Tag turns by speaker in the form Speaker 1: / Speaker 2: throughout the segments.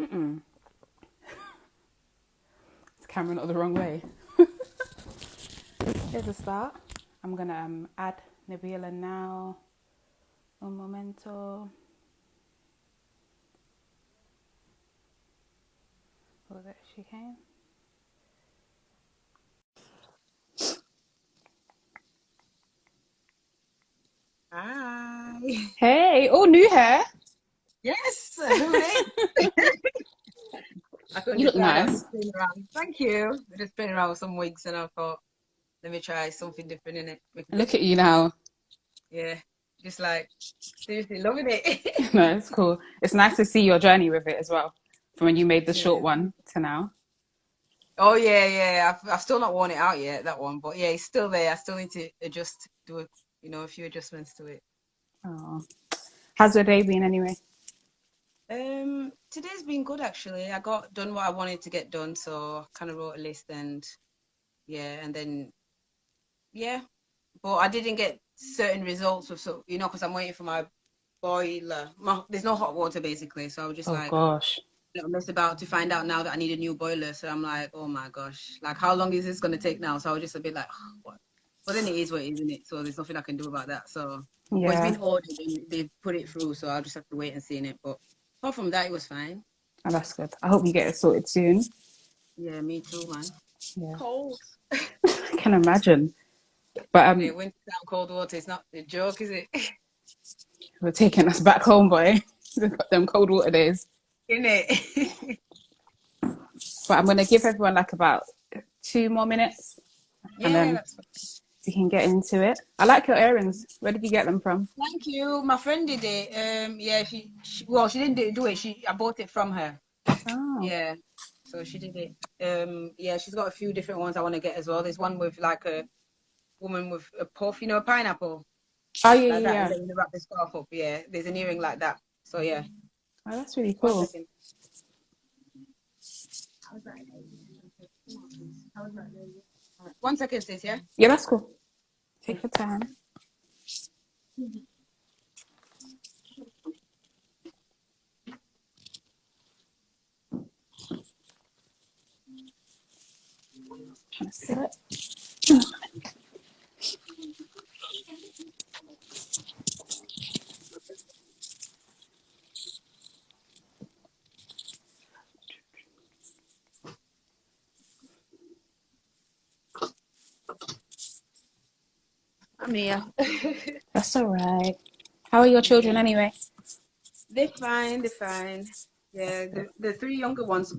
Speaker 1: Mm-mm. It's camera not the wrong way. Here's a start. I'm gonna add Nabila now. Un momento. Oh, there she came.
Speaker 2: Hi.
Speaker 1: Hey, oh, new hair.
Speaker 2: Yes, who knew? I couldn't
Speaker 1: You look
Speaker 2: decide. I was
Speaker 1: nice.
Speaker 2: just playing around. Thank you. I just playing around with some wigs, and I thought, let me try something different in it.
Speaker 1: Look at you now.
Speaker 2: Yeah, just like seriously loving it.
Speaker 1: No, it's cool. It's nice to see your journey with it as well, from when you made the short
Speaker 2: Yeah.
Speaker 1: one to now.
Speaker 2: Oh yeah, yeah. I've still not worn it out yet, that one, but yeah, it's still there. I still need to adjust, do a few adjustments to it.
Speaker 1: Oh, how's your day been anyway?
Speaker 2: Today's been good actually. I got done what I wanted to get done, so I kind of wrote a list and yeah, and then yeah, but I didn't get certain results with because I'm waiting for my boiler. There's no hot water basically, so I was just
Speaker 1: Oh
Speaker 2: like,
Speaker 1: gosh.
Speaker 2: I'm just about to find out now that I need a new boiler. So I'm like, oh my gosh, like how long is this gonna take now? So I was just a bit like, what? But then it is what it is, isn't it? So there's nothing I can do about that. So, but it's
Speaker 1: Yeah.
Speaker 2: been ordered and they put it through, so I'll just have to wait and see in it. But apart from that, it was fine.
Speaker 1: Oh, that's good. I hope you get it sorted soon.
Speaker 2: Yeah, me too, man.
Speaker 1: Yeah.
Speaker 2: Cold.
Speaker 1: I can imagine. But
Speaker 2: And it went down cold water. It's not a joke, is it?
Speaker 1: we're taking us back home, boy. We've got them cold water days.
Speaker 2: In it.
Speaker 1: But I'm gonna give everyone like about 2 more minutes, and
Speaker 2: Yeah,
Speaker 1: then
Speaker 2: that's fine.
Speaker 1: we can get into it. I like your earrings. Where did you get them from?
Speaker 2: Thank you. My friend did it. Yeah, she didn't do it. I bought it from her.
Speaker 1: Oh.
Speaker 2: Yeah, so she did it. Yeah, she's got a few different ones I want to get as well. There's one with like a woman with a puff, a pineapple
Speaker 1: Oh yeah,
Speaker 2: like
Speaker 1: yeah,
Speaker 2: that, and
Speaker 1: yeah.
Speaker 2: then you wrap the scarf up. Yeah, there's an earring like that. So yeah,
Speaker 1: Oh, that's really
Speaker 2: one
Speaker 1: cool.
Speaker 2: second. One second, sis. Yeah.
Speaker 1: Yeah, that's cool. Take your time. Trying to sit it.
Speaker 2: I'm here.
Speaker 1: That's all right. How are your children
Speaker 2: Yeah,
Speaker 1: anyway?
Speaker 2: they're fine. They're fine.
Speaker 1: That's
Speaker 2: Yeah,
Speaker 1: good.
Speaker 2: the three younger ones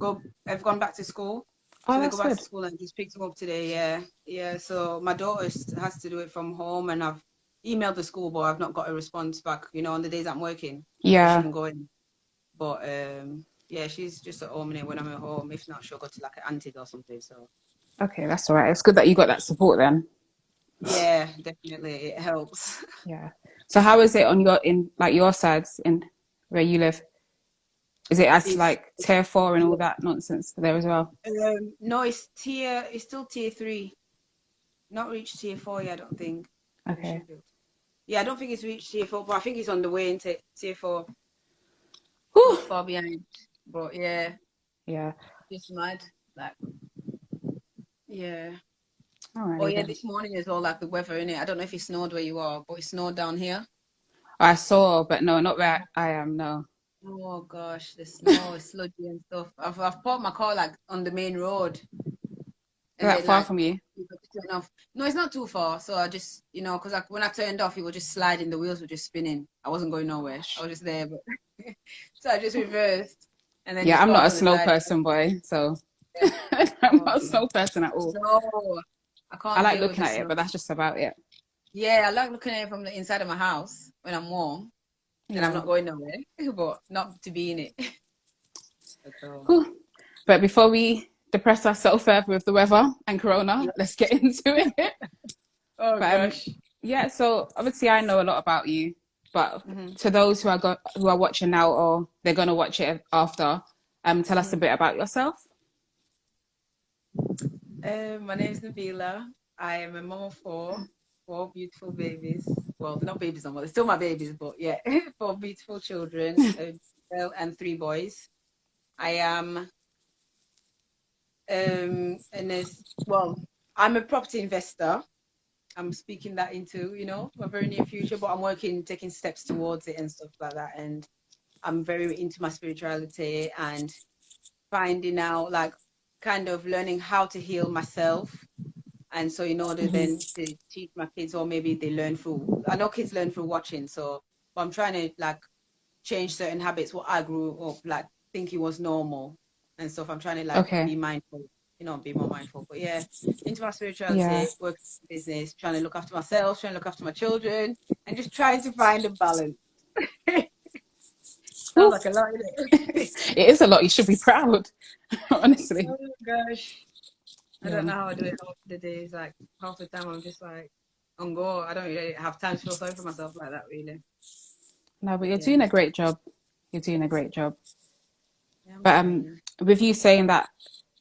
Speaker 2: have gone back to school.
Speaker 1: Oh,
Speaker 2: So they go
Speaker 1: that's
Speaker 2: back to
Speaker 1: good.
Speaker 2: school and just picked them up today. Yeah, yeah. So my daughter has to do it from home, and I've emailed the school, but I've not got a response back. On the days I'm working, so she
Speaker 1: Yeah.
Speaker 2: can go in. But yeah, she's just at home and when I'm at home. If not, she'll go to like an auntie or something. So
Speaker 1: Okay, that's all right. It's good that you got that support then.
Speaker 2: yeah, definitely it helps.
Speaker 1: Yeah. So how is it on your sides in where you live? Is it as
Speaker 2: It's
Speaker 1: like tier 4 and all
Speaker 2: yeah.
Speaker 1: that nonsense there as well?
Speaker 2: No, it's still tier 3, not reached tier 4 yet. I don't think it
Speaker 1: Okay.
Speaker 2: should be. Yeah, I don't think it's reached tier 4, but I think it's on the way into tier 4.
Speaker 1: Whew.
Speaker 2: Not far behind, but yeah,
Speaker 1: Yeah.
Speaker 2: just mad. Like yeah. Oh
Speaker 1: Alrighty
Speaker 2: yeah,
Speaker 1: then.
Speaker 2: this morning is all like the weather in it. I don't know if it snowed where you are, but it snowed down here.
Speaker 1: I saw, but no, not where I am. No.
Speaker 2: Oh gosh, the snow is sludgy and stuff. I've parked my car like on the main road,
Speaker 1: Is
Speaker 2: and
Speaker 1: that
Speaker 2: then
Speaker 1: far
Speaker 2: like
Speaker 1: from you?
Speaker 2: people turn off. No, it's not too far. So I just because when I turned off, it was just sliding. The wheels were just spinning. I wasn't going nowhere. I
Speaker 1: Gosh.
Speaker 2: was just there, but so I just reversed and then
Speaker 1: Yeah,
Speaker 2: just
Speaker 1: I'm not
Speaker 2: parked
Speaker 1: a
Speaker 2: on the
Speaker 1: snow
Speaker 2: side.
Speaker 1: person, boy. So
Speaker 2: Yeah.
Speaker 1: I'm
Speaker 2: Oh
Speaker 1: not a
Speaker 2: God.
Speaker 1: snow person at all.
Speaker 2: No, I
Speaker 1: I
Speaker 2: can't
Speaker 1: like
Speaker 2: deal with
Speaker 1: looking
Speaker 2: the
Speaker 1: at it,
Speaker 2: snow.
Speaker 1: but that's just about it.
Speaker 2: Yeah, I like looking at it from the inside of my house when I'm warm and I'm
Speaker 1: Yeah.
Speaker 2: not going nowhere, but not to be in it at all.
Speaker 1: Whew. But before we depress ourselves further with the weather and Corona,
Speaker 2: Yeah.
Speaker 1: let's get into it.
Speaker 2: Oh
Speaker 1: But
Speaker 2: gosh.
Speaker 1: yeah, so obviously I know a lot about you, but
Speaker 2: hmm
Speaker 1: to those who are watching now or they're gonna watch it after, tell us a
Speaker 2: hmm
Speaker 1: bit about yourself.
Speaker 2: My name is Nabila. I am a mom of four beautiful babies. Well, they're not babies no more. They're still my babies, but yeah, four beautiful children, a girl and three boys. I am and there's well, I'm a property investor. I'm speaking that into, my very near future, but I'm working, taking steps towards it and stuff like that. And I'm very into my spirituality and finding out, like, kind of learning how to heal myself. And so, in order then
Speaker 1: Hmm.
Speaker 2: to teach my kids, or maybe they learn through, I know kids learn through watching. So, but I'm trying to like change certain habits, what I grew up like thinking was normal and stuff. I'm trying to like
Speaker 1: Okay.
Speaker 2: be mindful, be more mindful. But yeah, into my
Speaker 1: Yeah.
Speaker 2: spirituality, work business, trying to look after myself, trying to look after my children, and just trying to find a balance. Sounds
Speaker 1: Woo.
Speaker 2: like a lot, isn't it?
Speaker 1: It is a lot. You should be proud, honestly.
Speaker 2: Oh gosh. I
Speaker 1: Yeah.
Speaker 2: don't know how I do it half the days. Like half the time I'm just like on go. I don't really have time to feel sorry for myself like that really.
Speaker 1: No, but you're
Speaker 2: Yeah.
Speaker 1: doing a great job. You're doing a great job.
Speaker 2: Yeah, I'm
Speaker 1: But
Speaker 2: trying.
Speaker 1: with you saying that,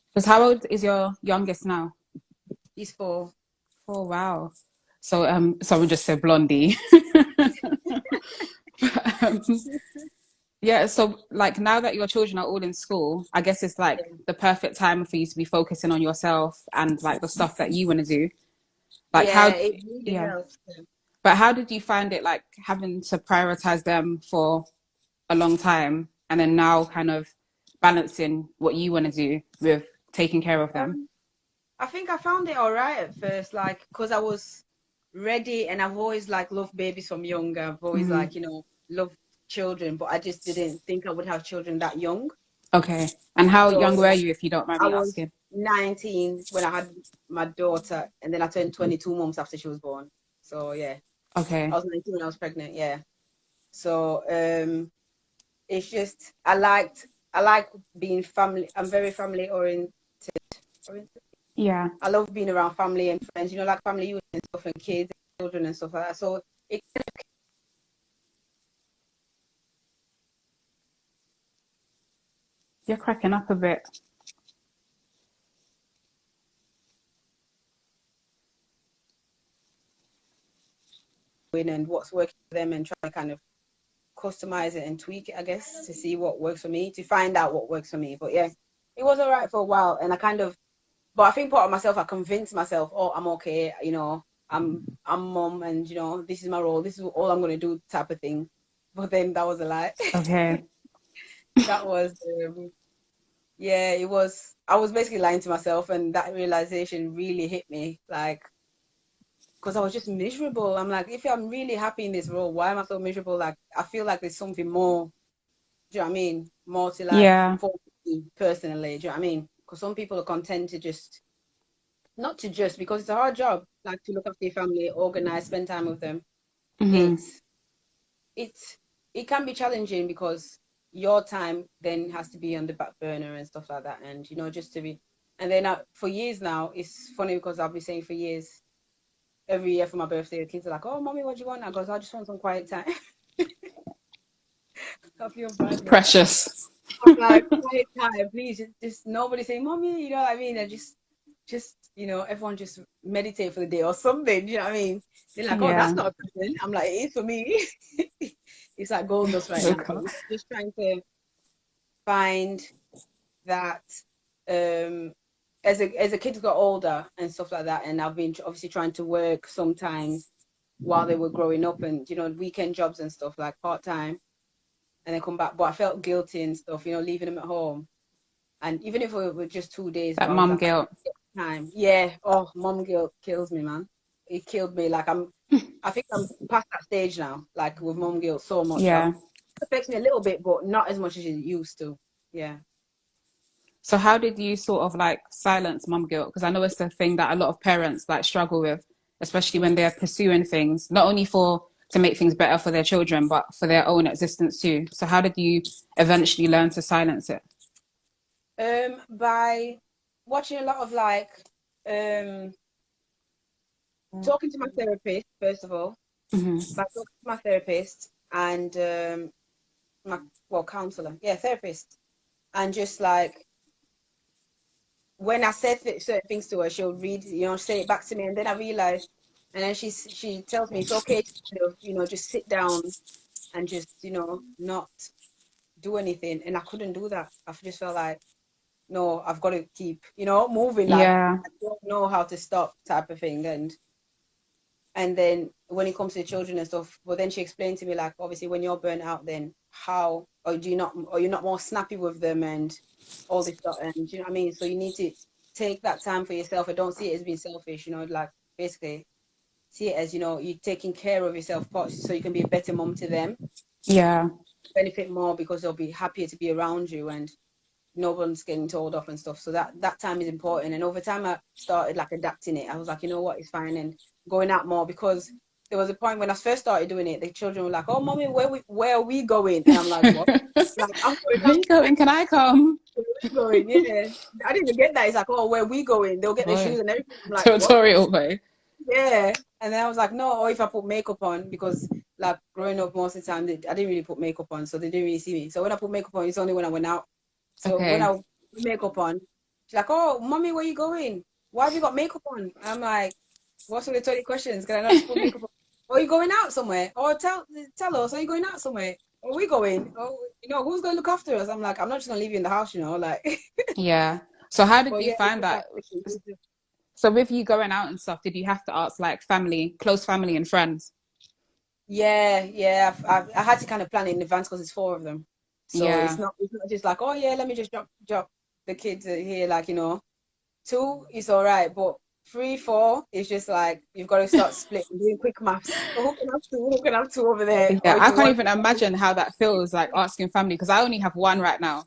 Speaker 1: because how old is your youngest now?
Speaker 2: He's 4.
Speaker 1: Oh wow. So someone just said Blondie. um, yeah, so like now that your children are all in school, I guess it's like
Speaker 2: Yeah.
Speaker 1: the perfect time for you to be focusing on yourself and like the stuff that you want to do. Like
Speaker 2: Yeah,
Speaker 1: how,
Speaker 2: it really
Speaker 1: yeah.
Speaker 2: helps.
Speaker 1: But how did you find it like having to prioritize them for a long time and then now kind of balancing what you want to do with taking care of them?
Speaker 2: Um, I think I found it all right at first, like, because I was ready and I've always like loved babies from younger. I've always like,
Speaker 1: Hmm.
Speaker 2: loved children, but I just didn't think I would have children that young.
Speaker 1: Okay. And how young
Speaker 2: So
Speaker 1: were you, if you don't mind
Speaker 2: I
Speaker 1: me
Speaker 2: was
Speaker 1: asking?
Speaker 2: 19 when I had my daughter, and then I turned 22 months after she was born. So yeah, I
Speaker 1: Okay.
Speaker 2: was 19 when I was pregnant. Yeah. So it's just I like being family. I'm very family oriented.
Speaker 1: Yeah.
Speaker 2: I love being around family and friends, like family unit and stuff and kids and children and stuff like that. So it
Speaker 1: You're cracking up a bit.
Speaker 2: win and what's working for them and try to kind of customize it and tweak it, I guess, to see what works for me, to find out what works for me. But yeah, it was all right for a while. And but I think part of myself, I convinced myself, oh, I'm okay, I'm mom and this is my role, this is all I'm gonna do type of thing. But then that was a lie.
Speaker 1: Okay.
Speaker 2: That was yeah, it was. I was basically lying to myself, and that realization really hit me. Like, because I was just miserable. I'm like, if I'm really happy in this role, why am I so miserable? Like, I feel like there's something more. Do you know what I mean? More to life
Speaker 1: Yeah.
Speaker 2: for me personally. Do you know what I mean? Because some people are content to just not to just because it's a hard job, like to look after your family, organize, spend time with them.
Speaker 1: Hmm.
Speaker 2: It's it's it can be challenging because your time then has to be on the back burner and stuff like that, and just to be. And then for years now, it's funny because I've been saying for years, every year for my birthday, the kids are like, "Oh, mommy, what do you want?" I goes, "I just want some quiet time." I feel bad, but
Speaker 1: Precious.
Speaker 2: I'm like, quiet time, please. Just nobody say, "Mommy," you know what I mean? And just everyone just meditate for the day or something. You know what I mean? They're like, "Oh, that's
Speaker 1: Yeah.
Speaker 2: not a present." I'm like, "It is for me." It's like gold dust right
Speaker 1: Oh,
Speaker 2: now, but
Speaker 1: God.
Speaker 2: it's just trying to find that as a kids got older and stuff like that, and I've been obviously trying to work sometimes while they were growing up, and weekend jobs and stuff like part time, and then come back. But I felt guilty and stuff, leaving them at home, and even if it were just 2 days,
Speaker 1: That
Speaker 2: but I was
Speaker 1: mum
Speaker 2: like, I
Speaker 1: guilt.
Speaker 2: get time. Yeah. Oh, mom guilt kills me, man. It killed me. Like I think I'm past that stage now. Like with mom guilt, so much.
Speaker 1: Yeah.
Speaker 2: It affects me a little bit, but not as much as it used to. Yeah.
Speaker 1: So how did you sort of like silence mum guilt? Because I know it's the thing that a lot of parents like struggle with, especially when they're pursuing things, not only for to make things better for their children, but for their own existence too. So how did you eventually learn to silence it?
Speaker 2: By watching a lot of like um talking to my therapist first of all,
Speaker 1: Hmm.
Speaker 2: by talking to my therapist and my counselor, yeah, therapist, and just like when I said certain things to her, she'll read, say it back to me, and then I realized, and then she tells me it's okay to kind of just sit down and just not do anything, and I couldn't do that. I just felt like, no, I've got to keep, moving. Like
Speaker 1: Yeah.
Speaker 2: I don't know how to stop, type of thing. And then when it comes to children and stuff, but then she explained to me, like, obviously when you're burnt out, then how, or do you not, or you're not more snappy with them and all this stuff, and do you know what I mean? So you need to take that time for yourself and don't see it as being selfish, like basically see it as, you taking care of yourself first so you can be a better mom to them,
Speaker 1: Yeah.
Speaker 2: benefit more because they'll be happier to be around you, and no one's getting told off and stuff. So that time is important. And over time, I started like adapting it. I was like, you know what, it's fine, and going out more, because there was a point when I first started doing it, the children were like, "Oh, mommy, where are we going?" And I'm like, "What?" Like, I'm going
Speaker 1: Where
Speaker 2: out.
Speaker 1: you going? Can I come?
Speaker 2: Where we going? Yeah, I didn't even get that. It's like, "Oh, where we going?" They'll get their
Speaker 1: Boy,
Speaker 2: shoes and everything. I'm like, "What?"
Speaker 1: tutorial boy.
Speaker 2: Yeah. And then I was like, no, or if I put makeup on, because like growing up most of the time, I didn't really put makeup on, so they didn't really see me. So when I put makeup on, it's only when I went out. So when I
Speaker 1: Okay.
Speaker 2: put makeup on, she's like, "Oh, mommy, where you going? Why have you got makeup on?" And I'm like, "What's with the 20 questions? Can I not just put makeup on? Are you going out somewhere? Or tell us, are you going out somewhere? Are we going? Oh, who's going to look after us?" I'm like, "I'm not just going to leave you in the house, like."
Speaker 1: Yeah. So how did
Speaker 2: But
Speaker 1: you
Speaker 2: yeah, it's
Speaker 1: find
Speaker 2: just
Speaker 1: that?
Speaker 2: like,
Speaker 1: So with you going out and stuff, did you have to ask like family, close family and friends?
Speaker 2: yeah, yeah. I had to kind of plan it in advance because it's four of them, so it's
Speaker 1: Yeah.
Speaker 2: not it's not just like, "Oh yeah, let me just drop the kids here," like, two is all right, but three, four is just like you've got to start splitting, doing quick maths. Oh, who can have two? Who can have two over there?
Speaker 1: Yeah,
Speaker 2: Or is
Speaker 1: I
Speaker 2: it
Speaker 1: can't
Speaker 2: one?
Speaker 1: even imagine how that feels like asking family because I only have one right now.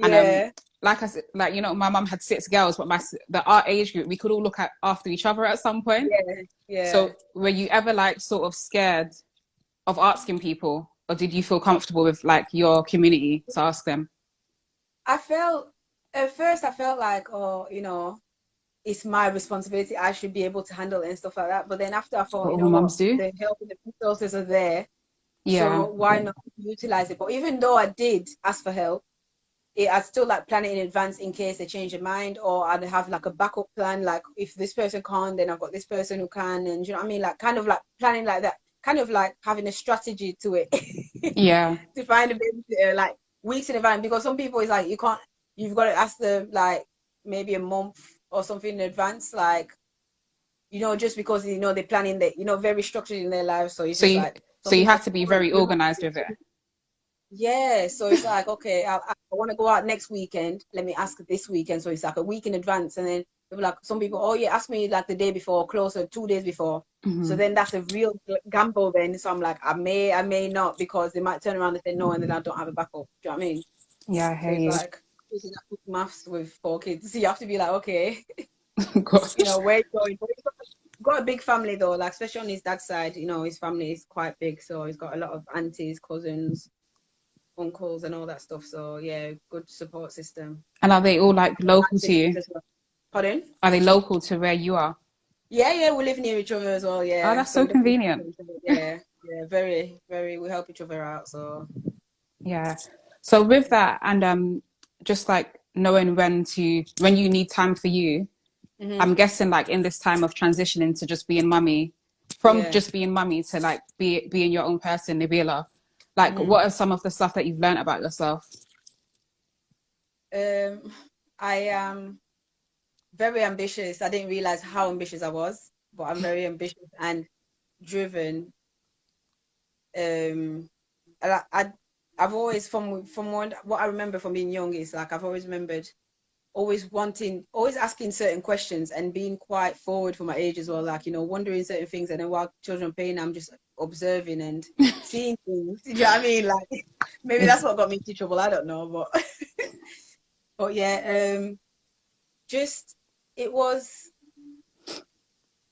Speaker 1: And
Speaker 2: Yeah,
Speaker 1: like I said, like my mum had six girls, but our age group, we could all look at after each other at some point.
Speaker 2: yeah, yeah.
Speaker 1: So were you ever like sort of scared of asking people, or did you feel comfortable with like your community to ask them?
Speaker 2: I felt at first I felt like, oh, it's my responsibility. I should be able to handle it and stuff like that. But then after I
Speaker 1: That's
Speaker 2: thought,
Speaker 1: what
Speaker 2: you
Speaker 1: all
Speaker 2: know what,
Speaker 1: mums do.
Speaker 2: the help and the resources are there,
Speaker 1: Yeah,
Speaker 2: so why not utilize it? But even though I did ask for help, I'd still like plan it in advance in case they change their mind, or I'd have like a backup plan. Like if this person can't, then I've got this person who can, and you know what I mean? Like kind of like planning like that, kind of like having a strategy to it
Speaker 1: yeah.
Speaker 2: to find a babysitter like weeks in advance. Because some people it's like you can't, you've got to ask them like maybe a month or something in advance, like just because they're planning that very structured in their lives. So it's
Speaker 1: So
Speaker 2: just
Speaker 1: you
Speaker 2: like some
Speaker 1: so you
Speaker 2: people
Speaker 1: have to be
Speaker 2: can't,
Speaker 1: very organized with it.
Speaker 2: yeah, so it's like, okay, I want to go out next weekend. Let me ask this weekend. So it's like a week in advance. And then they'll be like, some people, oh, yeah, ask me like the day before, closer, 2 days before. So
Speaker 1: Hmm.
Speaker 2: then that's a real gamble then. So I'm like, I may not, because they might turn around and say no, and then I don't have a backup. Do you know what I mean?
Speaker 1: Yeah, I
Speaker 2: So
Speaker 1: hear
Speaker 2: it's
Speaker 1: you.
Speaker 2: like, using that quick maths with four kids. So you have to be like, okay,
Speaker 1: Gosh.
Speaker 2: where you going? But he's got a big family though, like especially on his dad's side, his family is quite big. So he's got a lot of aunties, cousins, uncles and all that stuff. So yeah, good support system.
Speaker 1: And are they all like
Speaker 2: My
Speaker 1: local to
Speaker 2: siblings
Speaker 1: you?
Speaker 2: as well. Pardon?
Speaker 1: Are they local to where you are?
Speaker 2: Yeah, yeah, we live near each other as well.
Speaker 1: Oh,
Speaker 2: Yeah,
Speaker 1: that's
Speaker 2: so
Speaker 1: so
Speaker 2: we definitely
Speaker 1: convenient.
Speaker 2: help each other. Yeah, yeah, very, very. We help each other out. So
Speaker 1: Yeah. So with that and just like knowing when you need time for you,
Speaker 2: hmm
Speaker 1: I'm guessing like in this time of transitioning to just being mummy, from
Speaker 2: yeah.
Speaker 1: just being mummy to like being your own person, Nabila, like
Speaker 2: hmm
Speaker 1: what are some of the stuff that you've learned about yourself?
Speaker 2: Um, I am very ambitious. I didn't realize how ambitious I was, but I'm very ambitious and driven. Um, I've always from what I remember from being young is like I've always remembered always asking certain questions and being quite forward for my age as well, like, wondering certain things. And then while children are playing, I'm just observing and seeing things. Do you know what I mean? Like, maybe that's
Speaker 1: It's
Speaker 2: what got me into trouble. I don't know. But, but yeah, just, it was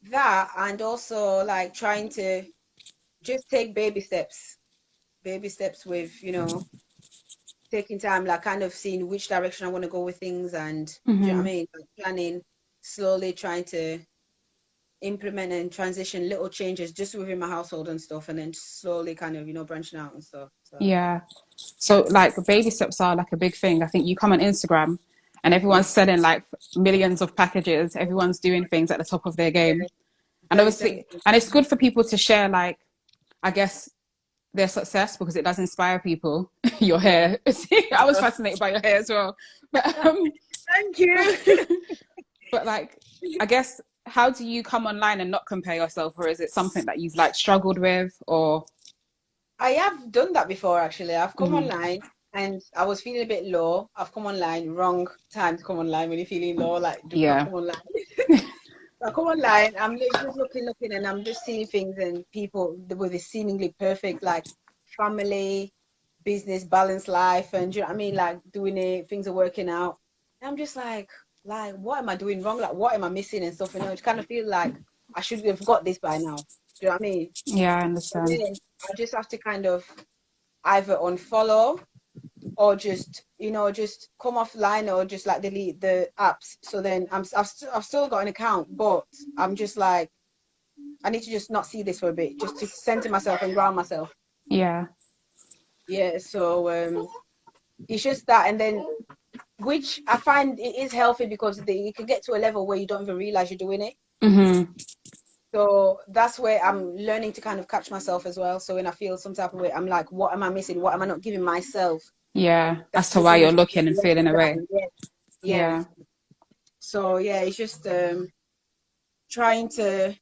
Speaker 2: that. And also like trying to just take baby steps with, taking time, like kind of seeing which direction I want to go with things. And do you know what I
Speaker 1: hmm
Speaker 2: mean? Like planning, slowly trying to implement and transition little changes just within my household and stuff, and then slowly kind of branching out and stuff. So
Speaker 1: yeah. So like baby steps are like a big thing. I think you come on Instagram and
Speaker 2: yeah,
Speaker 1: everyone's selling like millions of packages. Everyone's doing things at the top of their game.
Speaker 2: yeah,
Speaker 1: And
Speaker 2: very
Speaker 1: obviously,
Speaker 2: sensitive.
Speaker 1: and it's good for people to share like, I guess their success because it does inspire people. Your hair. I was fascinated by your hair as well. But
Speaker 2: Thank you.
Speaker 1: but like I guess how do you come online and not compare yourself, or is it something that you've like struggled with or
Speaker 2: I have done that before, actually. I've come
Speaker 1: Mhm.
Speaker 2: online and I was feeling a bit low. I've come online, wrong time to come online when you're feeling low, like do not
Speaker 1: Yeah.
Speaker 2: come online. I come online, just looking, and I'm just seeing things and people with a seemingly perfect, like family, business, balanced life, and you know what I mean, like doing it, things are working out. And I'm just like, what am I doing wrong? Like, what am I missing and stuff? You know, it kind of feel like I should have got this by now. Do you know what I mean?
Speaker 1: Yeah, I
Speaker 2: But
Speaker 1: understand.
Speaker 2: then I just have to kind of either unfollow or just just come offline or just like delete the apps. So then I've still got an account, but I'm just like I need to just not see this for a bit, just to center myself and ground myself.
Speaker 1: Yeah.
Speaker 2: Yeah, so it's just that, and then which I find it is healthy because you can get to a level where you don't even realize you're doing it.
Speaker 1: Hmm.
Speaker 2: So that's where I'm learning to kind of catch myself as well. So when I feel some type of way, I'm like, what am I missing? What am I not giving myself?
Speaker 1: Yeah.
Speaker 2: That
Speaker 1: As to why you're looking and
Speaker 2: let
Speaker 1: feeling away.
Speaker 2: down. Yeah, yeah.
Speaker 1: Yeah.
Speaker 2: So yeah, it's just trying to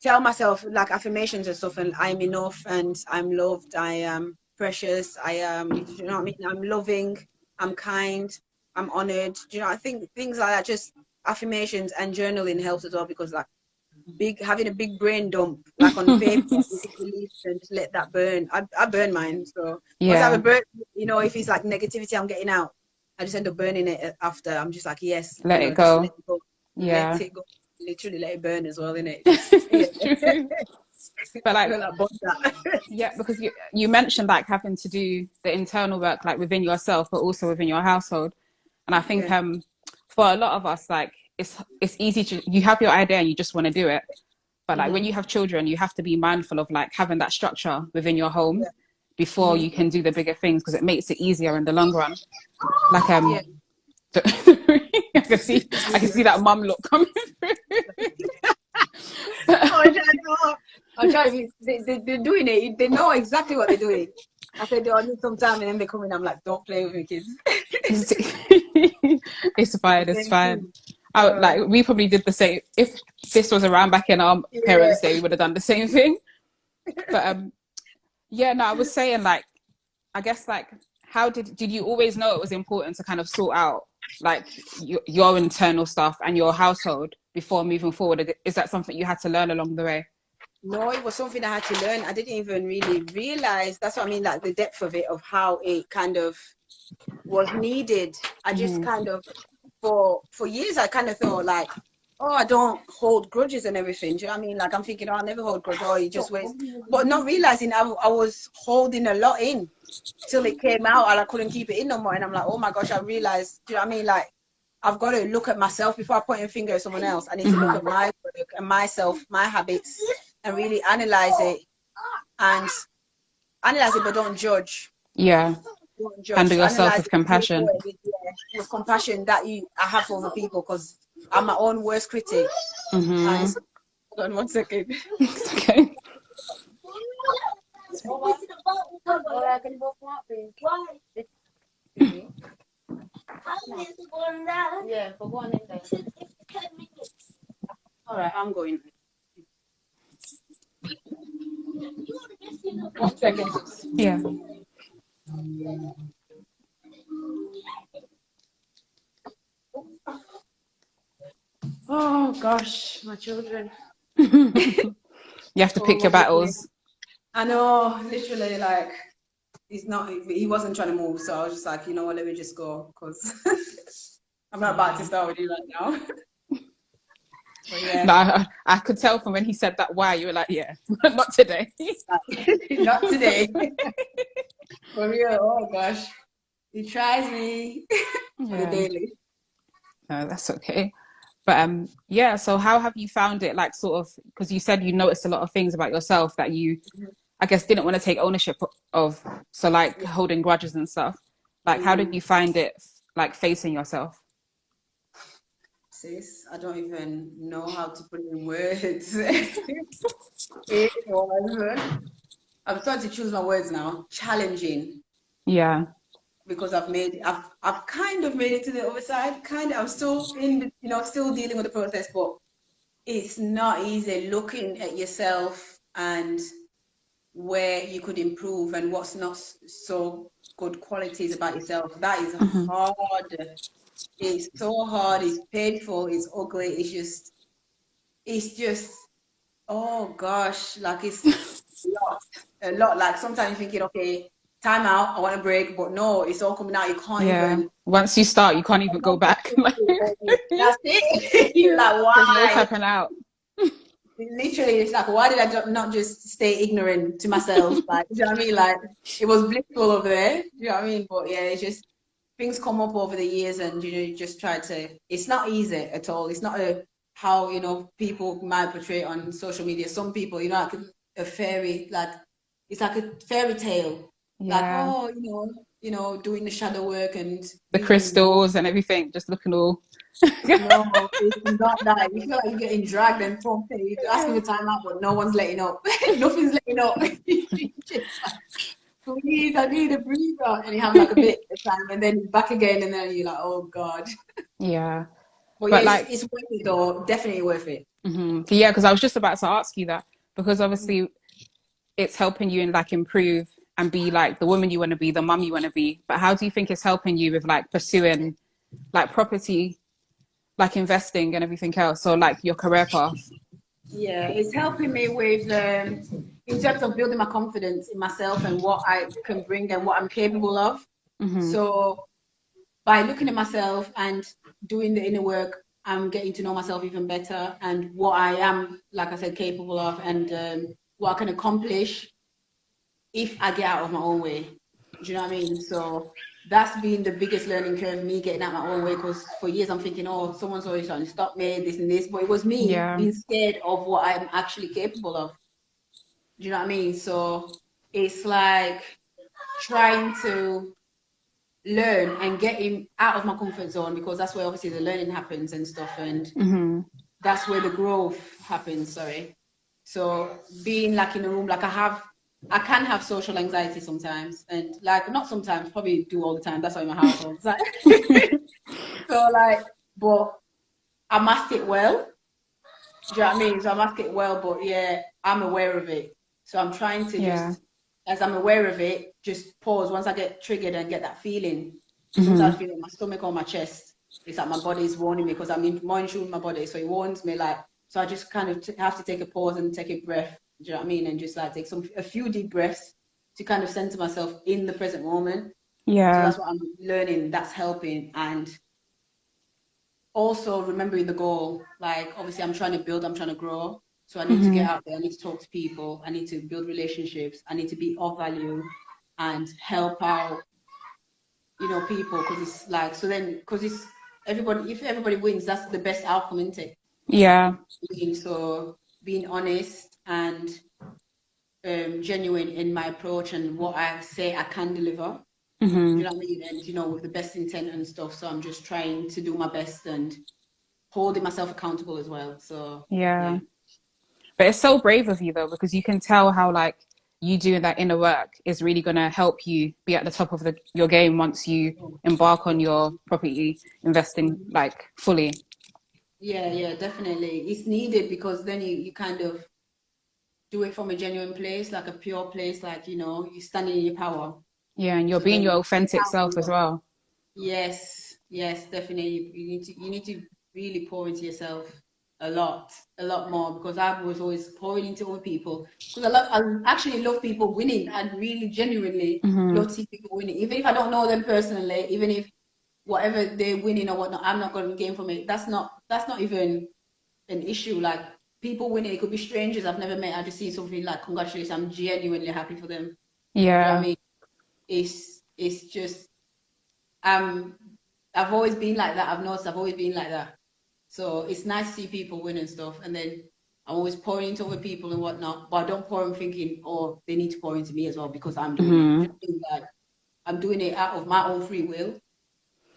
Speaker 2: tell myself like affirmations and stuff, and I'm enough, and I'm loved, I am precious, I am, you know what I mean? I'm loving, I'm kind, I'm honored. Do you know? I think things like that, just affirmations and journaling helps as well because like big having a big brain dump like on paper, you just release and just let that burn. I burn mine, so once I have a
Speaker 1: Yeah.
Speaker 2: burn, if it's like negativity I'm getting out, I just end up burning it after. I'm just like, yes,
Speaker 1: Let it
Speaker 2: just let
Speaker 1: go.
Speaker 2: it go, let
Speaker 1: Yeah.
Speaker 2: it go, literally let it burn as well, innit? Just yeah.
Speaker 1: It's true. But
Speaker 2: I feel
Speaker 1: like
Speaker 2: like that.
Speaker 1: yeah, because you mentioned like having to do the internal work like within yourself, but also within your household. And I think
Speaker 2: Yeah.
Speaker 1: for a lot of us, like it's easy to you have your idea and you just want to do it. But like when
Speaker 2: Hmm.
Speaker 1: you have children, you have to be mindful of like having that structure within your home
Speaker 2: Yeah.
Speaker 1: before
Speaker 2: Hmm.
Speaker 1: you can do the bigger things because it makes it easier in the long run. Like
Speaker 2: Yeah.
Speaker 1: I can see that mum look coming
Speaker 2: Oh,
Speaker 1: through.
Speaker 2: I'm trying. They're doing it. They know exactly what they're doing. I said, "Do I need some time?" And then they come in. I'm like, "Don't play with me, kids."
Speaker 1: It's, it's fine, it's fine.
Speaker 2: Uh,
Speaker 1: Like we probably did the same. If this was around back in our
Speaker 2: yeah.
Speaker 1: parents' day, we would have done the same thing. But yeah, no, I was saying like, I guess like, how did you always know it was important to kind of sort out like your internal stuff and your household before moving forward? Is that something you had to learn along the way?
Speaker 2: No, it was something I had to learn. I didn't even really realize. That's what I mean, like the depth of it, of how it kind of was needed. I just
Speaker 1: Hmm.
Speaker 2: kind of for years I kind of thought like, oh, I don't hold grudges and everything. Do you know what I mean? Like I'm thinking, oh, I never hold grudges. Oh, you just wait, but not realizing I was holding a lot in till it came out and I couldn't keep it in no more. And I'm like, oh my gosh, I realized. Do you know what I mean? Like I've got to look at myself before I point a finger at someone else. I need to look
Speaker 1: Hmm.
Speaker 2: at my work and myself, my habits, and really and analyze it, but don't judge.
Speaker 1: Yeah,
Speaker 2: Don't
Speaker 1: handle
Speaker 2: judge.
Speaker 1: yourself
Speaker 2: Analyze
Speaker 1: with
Speaker 2: it and take
Speaker 1: compassion.
Speaker 2: away with compassion that I have for other people because I'm my own worst critic. And
Speaker 1: Hmm.
Speaker 2: hold on 1 second.
Speaker 1: It's okay.
Speaker 2: Yeah, but go on in there. All right, I'm going. 1 second.
Speaker 1: Yeah.
Speaker 2: Oh gosh, my children.
Speaker 1: You have to
Speaker 2: Oh
Speaker 1: pick
Speaker 2: my
Speaker 1: your
Speaker 2: goodness.
Speaker 1: battles.
Speaker 2: I know, literally, like he wasn't trying to move, so I was just like, you know what, let me just go because I'm not about to start with you right now. But
Speaker 1: No,
Speaker 2: yeah,
Speaker 1: I could tell from when he said that why you were like, yeah, not today.
Speaker 2: not today. For real, oh gosh. He tries me on the
Speaker 1: Yeah,
Speaker 2: daily.
Speaker 1: no, that's okay. But yeah. So how have you found it? Like, sort of, because you said you noticed a lot of things about yourself that you, I guess, didn't want to take ownership of. So like
Speaker 2: Yeah.
Speaker 1: holding grudges and stuff. Like, how did
Speaker 2: Mm-hmm.
Speaker 1: you find it? Like facing yourself.
Speaker 2: Sis, I don't even know how to put it in words. It was I'm starting to choose my words now. Challenging
Speaker 1: Yeah.
Speaker 2: because I've kind of made it to the other side. Kind of, I'm still in, still dealing with the process, but it's not easy looking at yourself and where you could improve and what's not so good qualities about yourself. That is
Speaker 1: Hmm.
Speaker 2: hard. It's so hard. It's painful. It's ugly. It's just, oh gosh, like it's a lot, a lot. Like sometimes you're thinking, okay, time out, I want a break, but no, it's all coming out. You can't
Speaker 1: Yeah.
Speaker 2: even.
Speaker 1: Once you start, you can't even go back.
Speaker 2: That's it. You're
Speaker 1: Yeah.
Speaker 2: like,
Speaker 1: There's no
Speaker 2: why?
Speaker 1: tapping out.
Speaker 2: Literally, it's like, why did I not just stay ignorant to myself? Like, do you know what I mean? Like, it was blissful over there. Do you know what I mean? But yeah, it's just things come up over the years, and you just try to. It's not easy at all. It's not a how people might portray it on social media. Some people, like a fairy, like it's like a fairy tale. Like,
Speaker 1: Yeah.
Speaker 2: oh, doing the shadow work and
Speaker 1: The
Speaker 2: doing.
Speaker 1: crystals and everything, just looking all.
Speaker 2: No, it's not that. You feel like you're getting dragged and pumped. You're asking for time out, but no one's letting up. Nothing's letting up. Just like, please, I need a breather. And you have like a bit of time, and then back again, and then you're like, oh God.
Speaker 1: Yeah.
Speaker 2: But yeah,
Speaker 1: But
Speaker 2: it's,
Speaker 1: like,
Speaker 2: it's worth it though. Definitely worth it.
Speaker 1: yeah, because I was just about to ask you that because obviously it's helping you and like improve and be like the woman you want to be, the mum you want to be. But how do you think it's helping you with like pursuing like property, like investing and everything else, or like your career path?
Speaker 2: Yeah, it's helping me with in terms of building my confidence in myself and what I can bring and what I'm capable of.
Speaker 1: Hmm.
Speaker 2: So by looking at myself and doing the inner work, I'm getting to know myself even better and what I am, like I said, capable of and what I can accomplish if I get out of my own way. Do you know what I mean? So that's been the biggest learning curve, me getting out my own way, because for years I'm thinking, oh, someone's always trying to stop me, this and this. But it was me
Speaker 1: Yeah.
Speaker 2: being scared of what I'm actually capable of. Do you know what I mean? So it's like trying to learn and get him out of my comfort zone because that's where obviously the learning happens and stuff and
Speaker 1: Hmm.
Speaker 2: that's where the growth happens, sorry. So being like in a room, like I can have social anxiety sometimes and like not sometimes, probably do all the time. That's why in my household. So, so like, but I mask it well. Do you know what I mean? So I mask it well, but yeah, I'm aware of it. So I'm trying to
Speaker 1: Yeah.
Speaker 2: just, as I'm aware of it, just pause once I get triggered and get that feeling. So sometimes I
Speaker 1: Hmm.
Speaker 2: feel in my stomach or my chest. It's like my body is warning me because I'm more in tune with my body. So it warns me like, so I just kind of have to take a pause and take a breath. Do you know what I mean? And just like take a few deep breaths to kind of center myself in the present moment. So
Speaker 1: Yeah.
Speaker 2: that's what I'm learning. That's helping. And also remembering the goal. Like obviously I'm trying to build, I'm trying to grow. So I need to get
Speaker 1: Hmm.
Speaker 2: out there, I need to talk to people, I need to build relationships, I need to be of value and help out, people because it's like so then because it's everybody if everybody wins, that's the best outcome, isn't it?
Speaker 1: Yeah.
Speaker 2: So being honest and genuine in my approach and what I say I can deliver. Do
Speaker 1: Hmm.
Speaker 2: you know what I mean? And with the best intent and stuff. So I'm just trying to do my best and holding myself accountable as well. So yeah.
Speaker 1: Yeah. But it's so brave of you though, because you can tell how like you doing that inner work is really gonna help you be at the top of your game once you embark on your property investing like fully.
Speaker 2: Yeah, yeah, definitely. It's needed because then you kind of do it from a genuine place, like a pure place, like, you stand in your power.
Speaker 1: Yeah, and you're
Speaker 2: So
Speaker 1: being
Speaker 2: then
Speaker 1: your
Speaker 2: you
Speaker 1: authentic
Speaker 2: count
Speaker 1: self
Speaker 2: on
Speaker 1: as
Speaker 2: them.
Speaker 1: well.
Speaker 2: Yes, yes, definitely. You need to really pour into yourself a lot more because I was always pouring into other people. Because I actually love people winning. I really genuinely
Speaker 1: Hmm.
Speaker 2: love to see people winning. Even if I don't know them personally, even if whatever they're winning or whatnot, I'm not going to gain from it. That's not even an issue. Like people winning, it could be strangers I've never met. I just see something like congratulations. I'm genuinely happy for them. Do you know what I
Speaker 1: Yeah.
Speaker 2: mean? It's just um I've always been like that. I've noticed I've always been like that. So it's nice to see people win and stuff. And then I'm always pouring into other people and whatnot. But I don't pour them thinking, oh, they need to pour into me as well because I'm doing it. Do you
Speaker 1: Hmm.
Speaker 2: know what I mean? Like I'm doing it out of my own free will.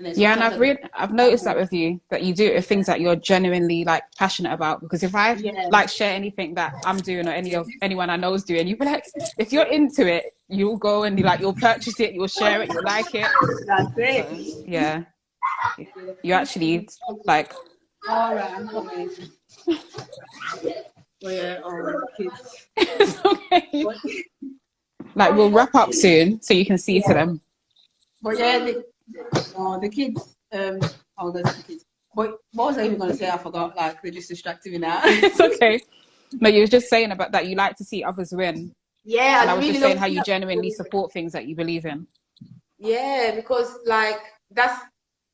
Speaker 2: And then
Speaker 1: Yeah, and
Speaker 2: sometimes I get
Speaker 1: I've noticed that with you, that you do it with things that you're genuinely like passionate about. Because if I
Speaker 2: yeah,
Speaker 1: like share anything that I'm doing or anyone I know is doing, you'll be like, if you're into it, you'll go and you'll purchase it, you'll share it, you'll like it.
Speaker 2: that's
Speaker 1: So
Speaker 2: it.
Speaker 1: yeah, you actually like
Speaker 2: All right, I'm coming. Where kids?
Speaker 1: it's okay.
Speaker 2: But,
Speaker 1: Like we'll wrap up soon so you can see to
Speaker 2: yeah,
Speaker 1: them.
Speaker 2: but yeah, the kids. Oh, there's the kids. But what was I even gonna say? I forgot. Like they just distracted me now.
Speaker 1: It's okay. No, you were just saying about that you like to see others win.
Speaker 2: Yeah,
Speaker 1: And I
Speaker 2: I
Speaker 1: was
Speaker 2: really
Speaker 1: just
Speaker 2: love
Speaker 1: saying
Speaker 2: to
Speaker 1: how
Speaker 2: see
Speaker 1: you
Speaker 2: that.
Speaker 1: genuinely support things that you believe in.
Speaker 2: Yeah, because like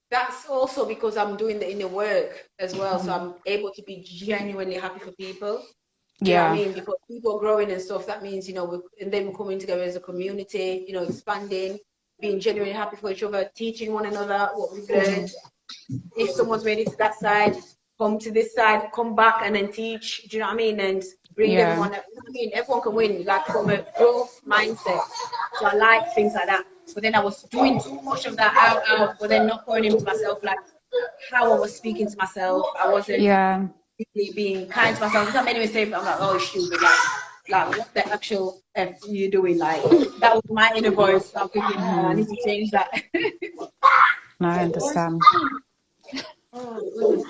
Speaker 2: that's also because I'm doing the inner work as well. So
Speaker 1: Hmm.
Speaker 2: I'm able to be genuinely happy for people. Do you know what I
Speaker 1: Yeah,
Speaker 2: mean? Because people are growing and stuff, that means, and then we're coming together as a community, expanding, being genuinely happy for each other, teaching one another what we've learned. If someone's made it to that side, come to this side, come back and then teach. Do you know what I mean? And bring
Speaker 1: yeah,
Speaker 2: everyone. You know what I mean? Everyone can win, like from a growth mindset. So I like things like that. But then I was doing too much of that out, but then not pouring into myself, like how I was speaking to myself. I wasn't
Speaker 1: yeah.
Speaker 2: really being kind to myself. There's not many mistakes, but I'm like, oh, it's stupid. Like what the actual F you doing? Like that was my inner voice. I'm thinking, I
Speaker 1: Hmm.
Speaker 2: need to change that.
Speaker 1: No, I understand.
Speaker 2: Oh, goodness.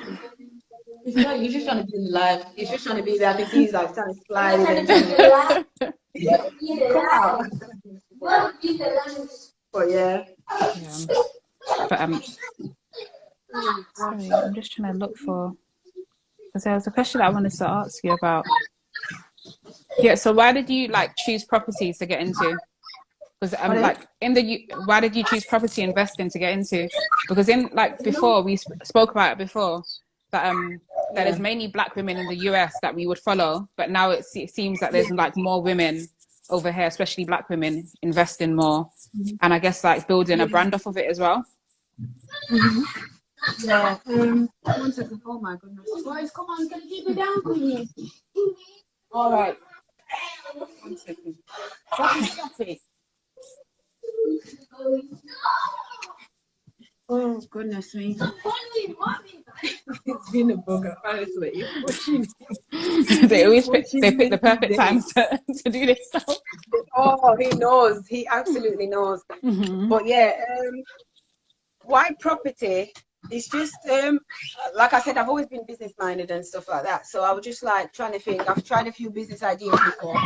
Speaker 2: He's just trying to be in life. He's just trying to be there. I think he's like trying to slide and trying to come out. But yeah.
Speaker 1: Yeah, but sorry, I'm just trying to look for because there was a question I wanted to ask you about. Yeah, so why did you like choose properties to get into? Because
Speaker 2: Pardon?
Speaker 1: like why did you choose property investing to get into? Because in like before we spoke about it before that that there's
Speaker 2: Yeah.
Speaker 1: mainly black women in the US that we would follow, but now it seems that there's like more women over here, especially black women, investing more, and I guess like building a
Speaker 2: Yeah.
Speaker 1: brand off of it as well.
Speaker 2: Yeah. 1 second. Oh my goodness. Boys, come on, can you keep it down, please? All right. 1 second. Stop it. Oh goodness me. It's been a bugger, honestly. He's pushing. He's
Speaker 1: They
Speaker 2: been
Speaker 1: always they
Speaker 2: pushing
Speaker 1: pick the
Speaker 2: me
Speaker 1: perfect
Speaker 2: today.
Speaker 1: times to do this stuff.
Speaker 2: Oh, he knows. He absolutely knows.
Speaker 1: Hmm.
Speaker 2: But yeah, why property? It's just like I said, I've always been business minded and stuff like that. So I was just like trying to think. I've tried a few business ideas before,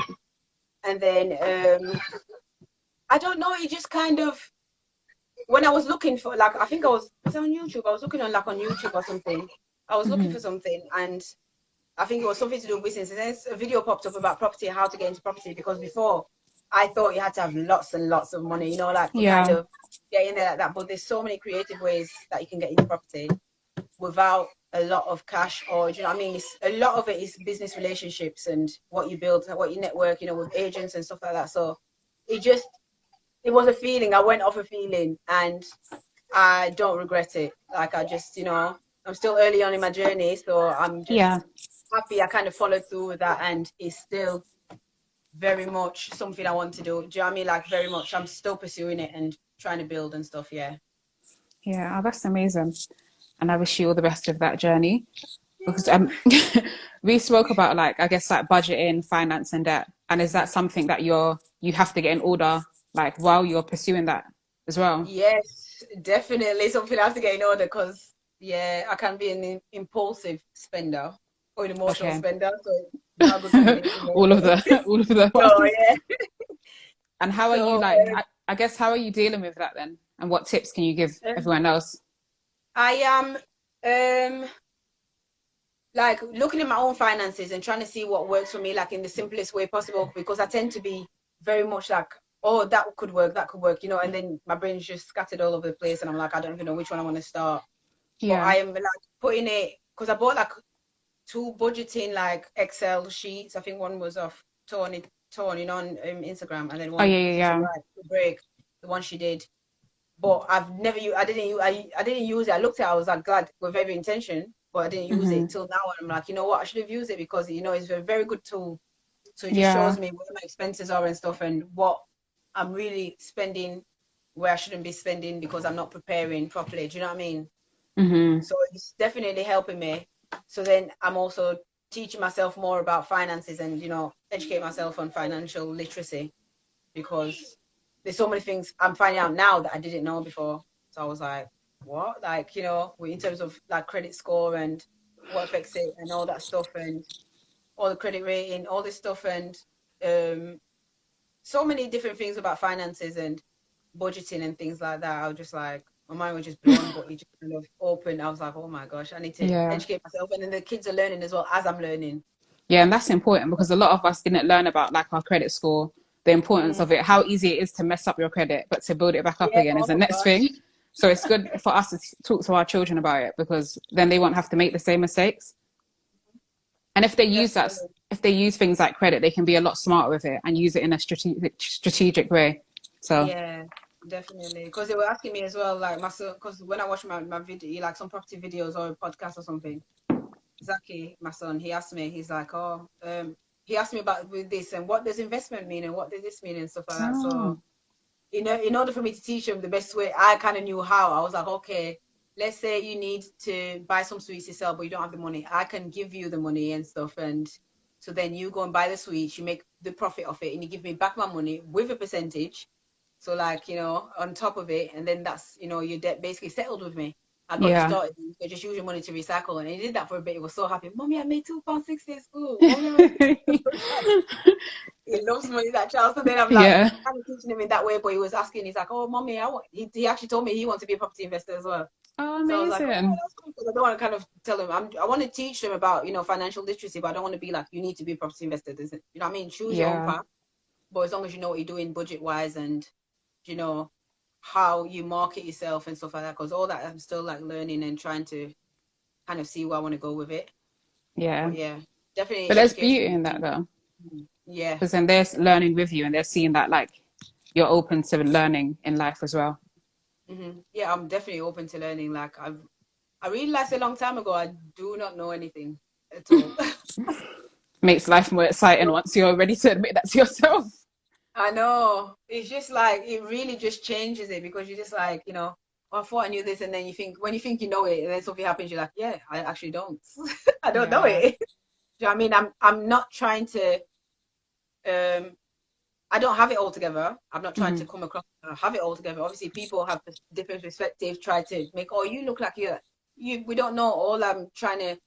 Speaker 2: and then I don't know. It just kind of when I was looking for like I think was on YouTube. I was looking on YouTube or something. I was looking
Speaker 1: Hmm.
Speaker 2: for something and I think it was something to do with business. And then a video popped up about property, how to get into property. Because before, I thought you had to have lots and lots of money, like to kind
Speaker 1: Yeah,
Speaker 2: of get in there like that. But there's so many creative ways that you can get into property without a lot of cash, or do you know what I mean? A lot of it is business relationships and what you build, what you network, with agents and stuff like that. So it just, it was a feeling. I went off a feeling, and I don't regret it. Like I just, I'm still early on in my journey, so I'm
Speaker 1: yeah,
Speaker 2: just happy I kind of followed through with that, and it's still very much something I want to do. Do you know what I mean? Like very much, I'm still pursuing it and trying to build and stuff. Yeah.
Speaker 1: yeah. Oh, that's amazing. And I wish you all the best of that journey. Because we spoke about like I guess like budgeting, finance, and debt. And is that something that you have to get in order like while you're pursuing that as well?
Speaker 2: Yes, definitely something I have to get in order because yeah, I can be an impulsive spender or an emotional
Speaker 1: Okay.
Speaker 2: spender, so it's not a good combination.
Speaker 1: all of the all of the
Speaker 2: So
Speaker 1: ones.
Speaker 2: yeah,
Speaker 1: And how are you
Speaker 2: so
Speaker 1: like I guess how are you dealing with that then? And what tips can you give
Speaker 2: um,
Speaker 1: everyone else?
Speaker 2: I am like looking at my own finances and trying to see what works for me, like in the simplest way possible, because I tend to be very much like, oh, that could work, and then my brain's just scattered all over the place, and I'm like, I don't even know which one I want to start. But
Speaker 1: Yeah.
Speaker 2: I am like putting it because I bought like two budgeting like Excel sheets. I think one was off Tony on Instagram, and then
Speaker 1: Oh
Speaker 2: one
Speaker 1: yeah, yeah,
Speaker 2: Sister
Speaker 1: yeah.
Speaker 2: Bright to break the one she did. But I've never used. I didn't use it. I looked at it. I was like glad with every intention, but I didn't use it
Speaker 1: Hmm.
Speaker 2: till now. And I'm like, you know what? I should have used it because it's a very good tool. So it just
Speaker 1: Yeah.
Speaker 2: shows me what my expenses are and stuff, and what I'm really spending where I shouldn't be spending because I'm not preparing properly. Do you know what I mean?
Speaker 1: Hmm.
Speaker 2: So it's definitely helping me. So then I'm also teaching myself more about finances and, educate myself on financial literacy because there's so many things I'm finding out now that I didn't know before. So I was like, what? Like, in terms of like credit score and what affects it and all that stuff and all the credit rating, all this stuff and um so many different things about finances and budgeting and things like that. I was just like, my mind was just blown, but it just kind of opened. I was like, oh my gosh, I need to
Speaker 1: Yeah.
Speaker 2: educate myself. And then the kids are learning as well as I'm learning.
Speaker 1: Yeah, and that's important because a lot of us didn't learn about like our credit score, the importance
Speaker 2: Mm.
Speaker 1: of it, how easy it is to mess up your credit, but to build it back up
Speaker 2: Yeah,
Speaker 1: again is
Speaker 2: oh
Speaker 1: the
Speaker 2: my
Speaker 1: next thing.
Speaker 2: gosh.
Speaker 1: So it's good for us to talk to our children about it because then they won't have to make the same mistakes. And
Speaker 2: Definitely.
Speaker 1: if they use things like credit, they can be a lot smarter with it and use it in a strategic way. So
Speaker 2: Yeah, definitely. Because they were asking me as well, like my son, because when I watch my video, like some property videos or a podcast or something, Zaki, my son, he asked me, he's like, he asked me about with this and what does investment mean and what does this mean and stuff like that. So,
Speaker 1: oh,
Speaker 2: in order for me to teach him the best way, I kind of knew how. I was like, okay, let's say you need to buy some sweets yourself, but you don't have the money. I can give you the money and stuff. And so then you go and buy the sweets, you make the profit of it, and you give me back my money with a percentage. So like, on top of it, and then that's, your debt basically settled with me. I got you
Speaker 1: yeah.
Speaker 2: started. So just use your money to recycle. And he did that for a bit. He was so happy. Mommy, I made £2.60 at school. Mommy, I made he loves money, that child. So then I'm like
Speaker 1: Yeah.
Speaker 2: kind of teaching him in that way, but he was asking, he's like, oh, mommy, he actually told me he wants to be a property investor as well.
Speaker 1: Oh,
Speaker 2: So I was like, oh,
Speaker 1: amazing.
Speaker 2: that's cool. Because I don't want to kind of tell him, I want to teach them about, financial literacy, but I don't want to be like, you need to be a property investor. You know what I mean? Choose your own
Speaker 1: Yeah.
Speaker 2: path. But as long as you know what you're doing budget wise and, you know, how you market yourself and stuff like that, because all that I'm still like learning and trying to kind of see where I want to go with it.
Speaker 1: Yeah.
Speaker 2: But yeah, definitely
Speaker 1: But there's
Speaker 2: education
Speaker 1: beauty
Speaker 2: is
Speaker 1: in that
Speaker 2: key.
Speaker 1: though,
Speaker 2: Yeah.
Speaker 1: because then they're learning with you and they're seeing that like you're open to learning in life as well.
Speaker 2: Yeah, I'm definitely open to learning. Like I realized a long time ago, I do not know anything at all.
Speaker 1: Makes life more exciting once you're ready to admit that to yourself.
Speaker 2: I know. It's just like it really just changes it because you're just like, "Oh, I thought I knew this, and then when you think you know it, and then something happens, you're like, yeah, I actually don't. I don't know
Speaker 1: Yeah.
Speaker 2: it. Do you know what I mean? I'm not trying to um I don't have it all together. I'm not trying
Speaker 1: Hmm.
Speaker 2: to come across have it all together. Obviously people have different perspectives, try to make, oh, you look like you we don't know. All I'm trying to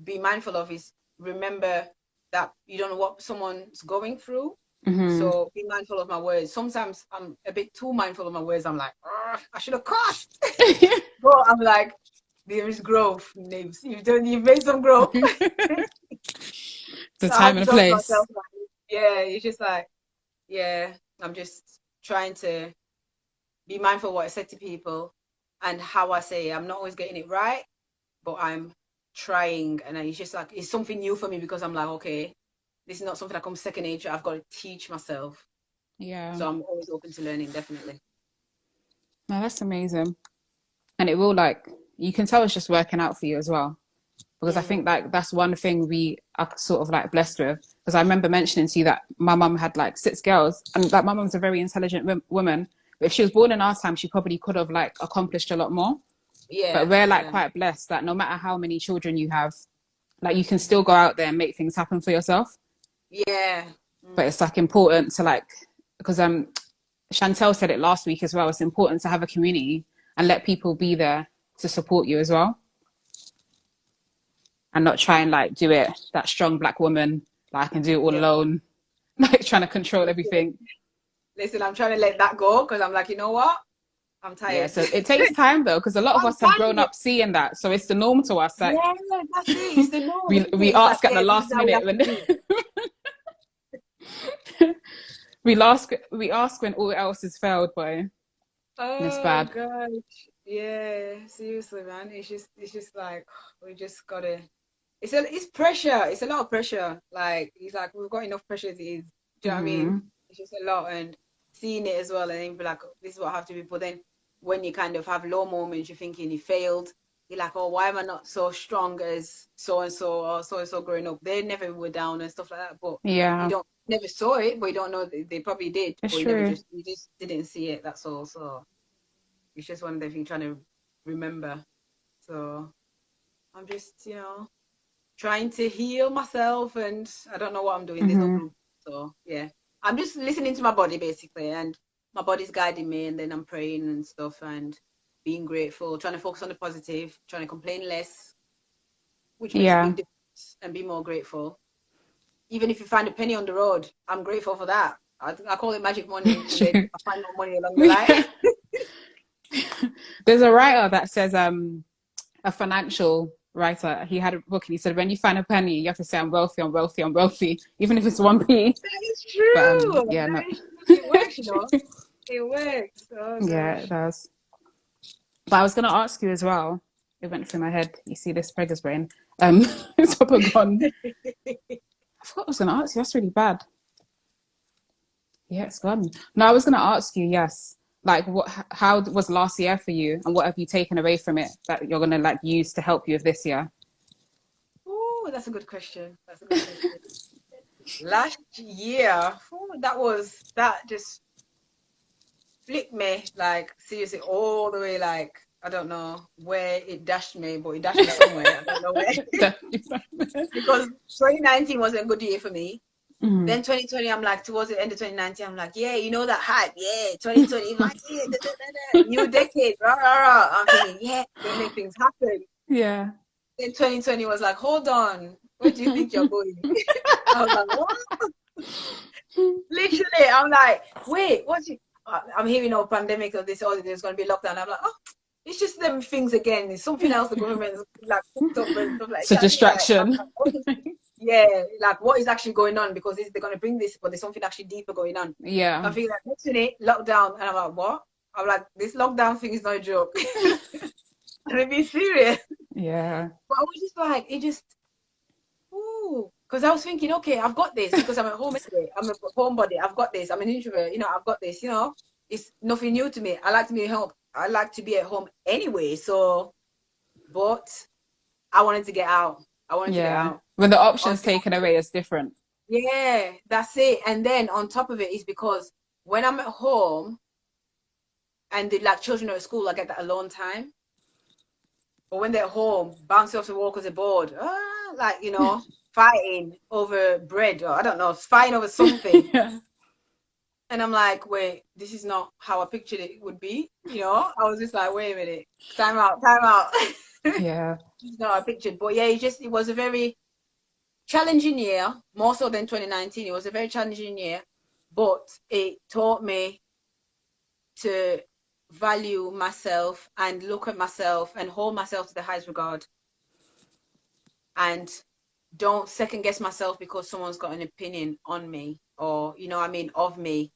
Speaker 2: be mindful of is remember that you don't know what someone's going through.
Speaker 1: Hmm.
Speaker 2: So be mindful of my words. Sometimes I'm a bit too mindful of my words. I'm like, "Ugh, I should have crashed." But I'm like, there is growth, Nibs. You've made some growth.
Speaker 1: The
Speaker 2: So I
Speaker 1: time
Speaker 2: had to
Speaker 1: and a
Speaker 2: talk to myself
Speaker 1: place.
Speaker 2: like, yeah, it's just like, yeah, I'm just trying to be mindful of what I said to people and how I say it. I'm not always getting it right, but I'm trying. And it's just like, it's something new for me because I'm like, okay, this is not something that comes second nature. I've got to teach myself.
Speaker 1: Yeah.
Speaker 2: So I'm always open to learning, definitely.
Speaker 1: No, that's amazing. And it will like you can tell it's just working out for you as well. Because I
Speaker 2: Mm,
Speaker 1: think like that's one thing we are sort of like blessed with. Because I remember mentioning to you that my mum had like six girls, and like my mum's a very intelligent woman. But if she was born in our time, she probably could have like accomplished a lot more. But
Speaker 2: yeah,
Speaker 1: we're like
Speaker 2: yeah,
Speaker 1: quite blessed that no matter how many children you have, like you can still go out there and make things happen for yourself.
Speaker 2: yeah.
Speaker 1: But
Speaker 2: Mm,
Speaker 1: it's like important to like because Chantel said it last week as well. It's important to have a community and let people be there to support you as well, and not try and like do it that strong black woman like I can do it all
Speaker 2: yeah.
Speaker 1: alone, like trying to control
Speaker 2: Listen,
Speaker 1: everything.
Speaker 2: listen, I'm trying to let that go because I'm like, you know what? I'm
Speaker 1: Yeah,
Speaker 2: tired.
Speaker 1: so it takes time though, because a lot of
Speaker 2: I'm
Speaker 1: us have
Speaker 2: finding
Speaker 1: grown
Speaker 2: it.
Speaker 1: up seeing that, so it's the norm to us. Like
Speaker 2: Yeah, that's it. It's the norm,
Speaker 1: we
Speaker 2: isn't
Speaker 1: we
Speaker 2: it? It's like,
Speaker 1: ask at the
Speaker 2: yeah, this is
Speaker 1: last
Speaker 2: how we
Speaker 1: minute
Speaker 2: have to
Speaker 1: when
Speaker 2: be.
Speaker 1: we ask when all else is failed, boy, and it's
Speaker 2: Oh
Speaker 1: bad.
Speaker 2: gosh. Yeah, seriously, man. It's just like we just gotta it's pressure. It's a lot of pressure. Like it's like we've got enough pressure as it is. Do you know what I mean?
Speaker 1: Hmm.
Speaker 2: It's just a lot and seeing it as well and then be like, this is what I have to be. But then when you kind of have low moments, you're thinking you failed. You're like, oh, why am I not so strong as so and so or so and so growing up? They never were down and stuff like that. But you
Speaker 1: Yeah,
Speaker 2: don't. never saw it, but you don't know they probably did,
Speaker 1: It's
Speaker 2: but
Speaker 1: true.
Speaker 2: you just didn't see it. That's all. So it's just one of the things trying to remember. So I'm just, trying to heal myself, and I don't know what I'm doing. There's no
Speaker 1: Hmm.
Speaker 2: clue. So yeah, I'm just listening to my body basically, and my body's guiding me, and then I'm praying and stuff, and being grateful, trying to focus on the positive, trying to complain less, which makes a
Speaker 1: Yeah.
Speaker 2: big difference, and be more grateful. Even if you find a penny on the road, I'm grateful for that. I call it magic money, and then
Speaker 1: True.
Speaker 2: I find more money along the line.
Speaker 1: Yeah. There's a writer that says, a financial writer, he had a book and he said, when you find a penny, you have to say, I'm wealthy, I'm wealthy, I'm wealthy, even if it's 1p.
Speaker 2: That is
Speaker 1: But
Speaker 2: true.
Speaker 1: yeah,
Speaker 2: That
Speaker 1: no.
Speaker 2: is true. It works, It works. Oh
Speaker 1: Yeah, it
Speaker 2: gosh.
Speaker 1: does. But I was gonna ask you as well. It went through my head. You see this beggar's brain. It's up and gone. I forgot what I was gonna ask you. That's really bad. Yeah, it's gone. No, I was gonna ask you, yes. Like how was last year for you and what have you taken away from it that you're gonna like use to help you with this year?
Speaker 2: Oh, that's a good question. That's a good question. Last year, that just flipped me, like seriously all the way, like I don't know where it dashed me, but it dashed me somewhere. I don't know where. Because 2019 was a good year for me.
Speaker 1: Mhm.
Speaker 2: Then 2020, I'm like, towards the end of 2019, I'm like, yeah, you know that hype, yeah, 2020, my year, da, da, da, da, new decade, rah, rah, rah. I'm thinking, yeah, gonna make things happen.
Speaker 1: Yeah.
Speaker 2: Then 2020 was like, hold on, where do you think you're going? I was like, what? Literally, I'm like, wait, what's it? I'm hearing of pandemic or this, or there's going to be lockdown. I'm like, oh, it's just them things again. It's something else the government is like cooked up and stuff like
Speaker 1: It's a
Speaker 2: that. Like, I'm
Speaker 1: distraction.
Speaker 2: like, yeah, like what is actually going on? Because they're going to bring this, but there's something actually deeper going on. So
Speaker 1: Yeah.
Speaker 2: I feel like next minute, lockdown. And I'm like, what? I'm like, this lockdown thing is not a joke. I'm being serious.
Speaker 1: Yeah.
Speaker 2: But I was just like, it just, ooh, because I was thinking, okay, I've got this because I'm at home anyway. I'm a homebody. I've got this. I'm an introvert. I've got this. It's nothing new to me. I like to be at home. I like to be at home anyway. So, but I wanted to get out. I wanted to get
Speaker 1: Yeah.
Speaker 2: out.
Speaker 1: When the
Speaker 2: On
Speaker 1: options
Speaker 2: top
Speaker 1: taken
Speaker 2: of it,
Speaker 1: away is different.
Speaker 2: yeah, that's it. And then on top of it is because when I'm at home and the like children are at school, I get that alone time. But when they're home, bouncing off the wall because they're bored, like fighting over bread or I don't know, fighting over something.
Speaker 1: Yeah.
Speaker 2: And I'm like, wait, this is not how I pictured it would be. I was just like, wait a minute, time out, time out.
Speaker 1: Yeah.
Speaker 2: This is not how I pictured. But yeah, it was a very challenging year, more so than 2019. It was a very challenging year, but it taught me to value myself and look at myself and hold myself to the highest regard and don't second guess myself because someone's got an opinion on me or, what I mean, of me.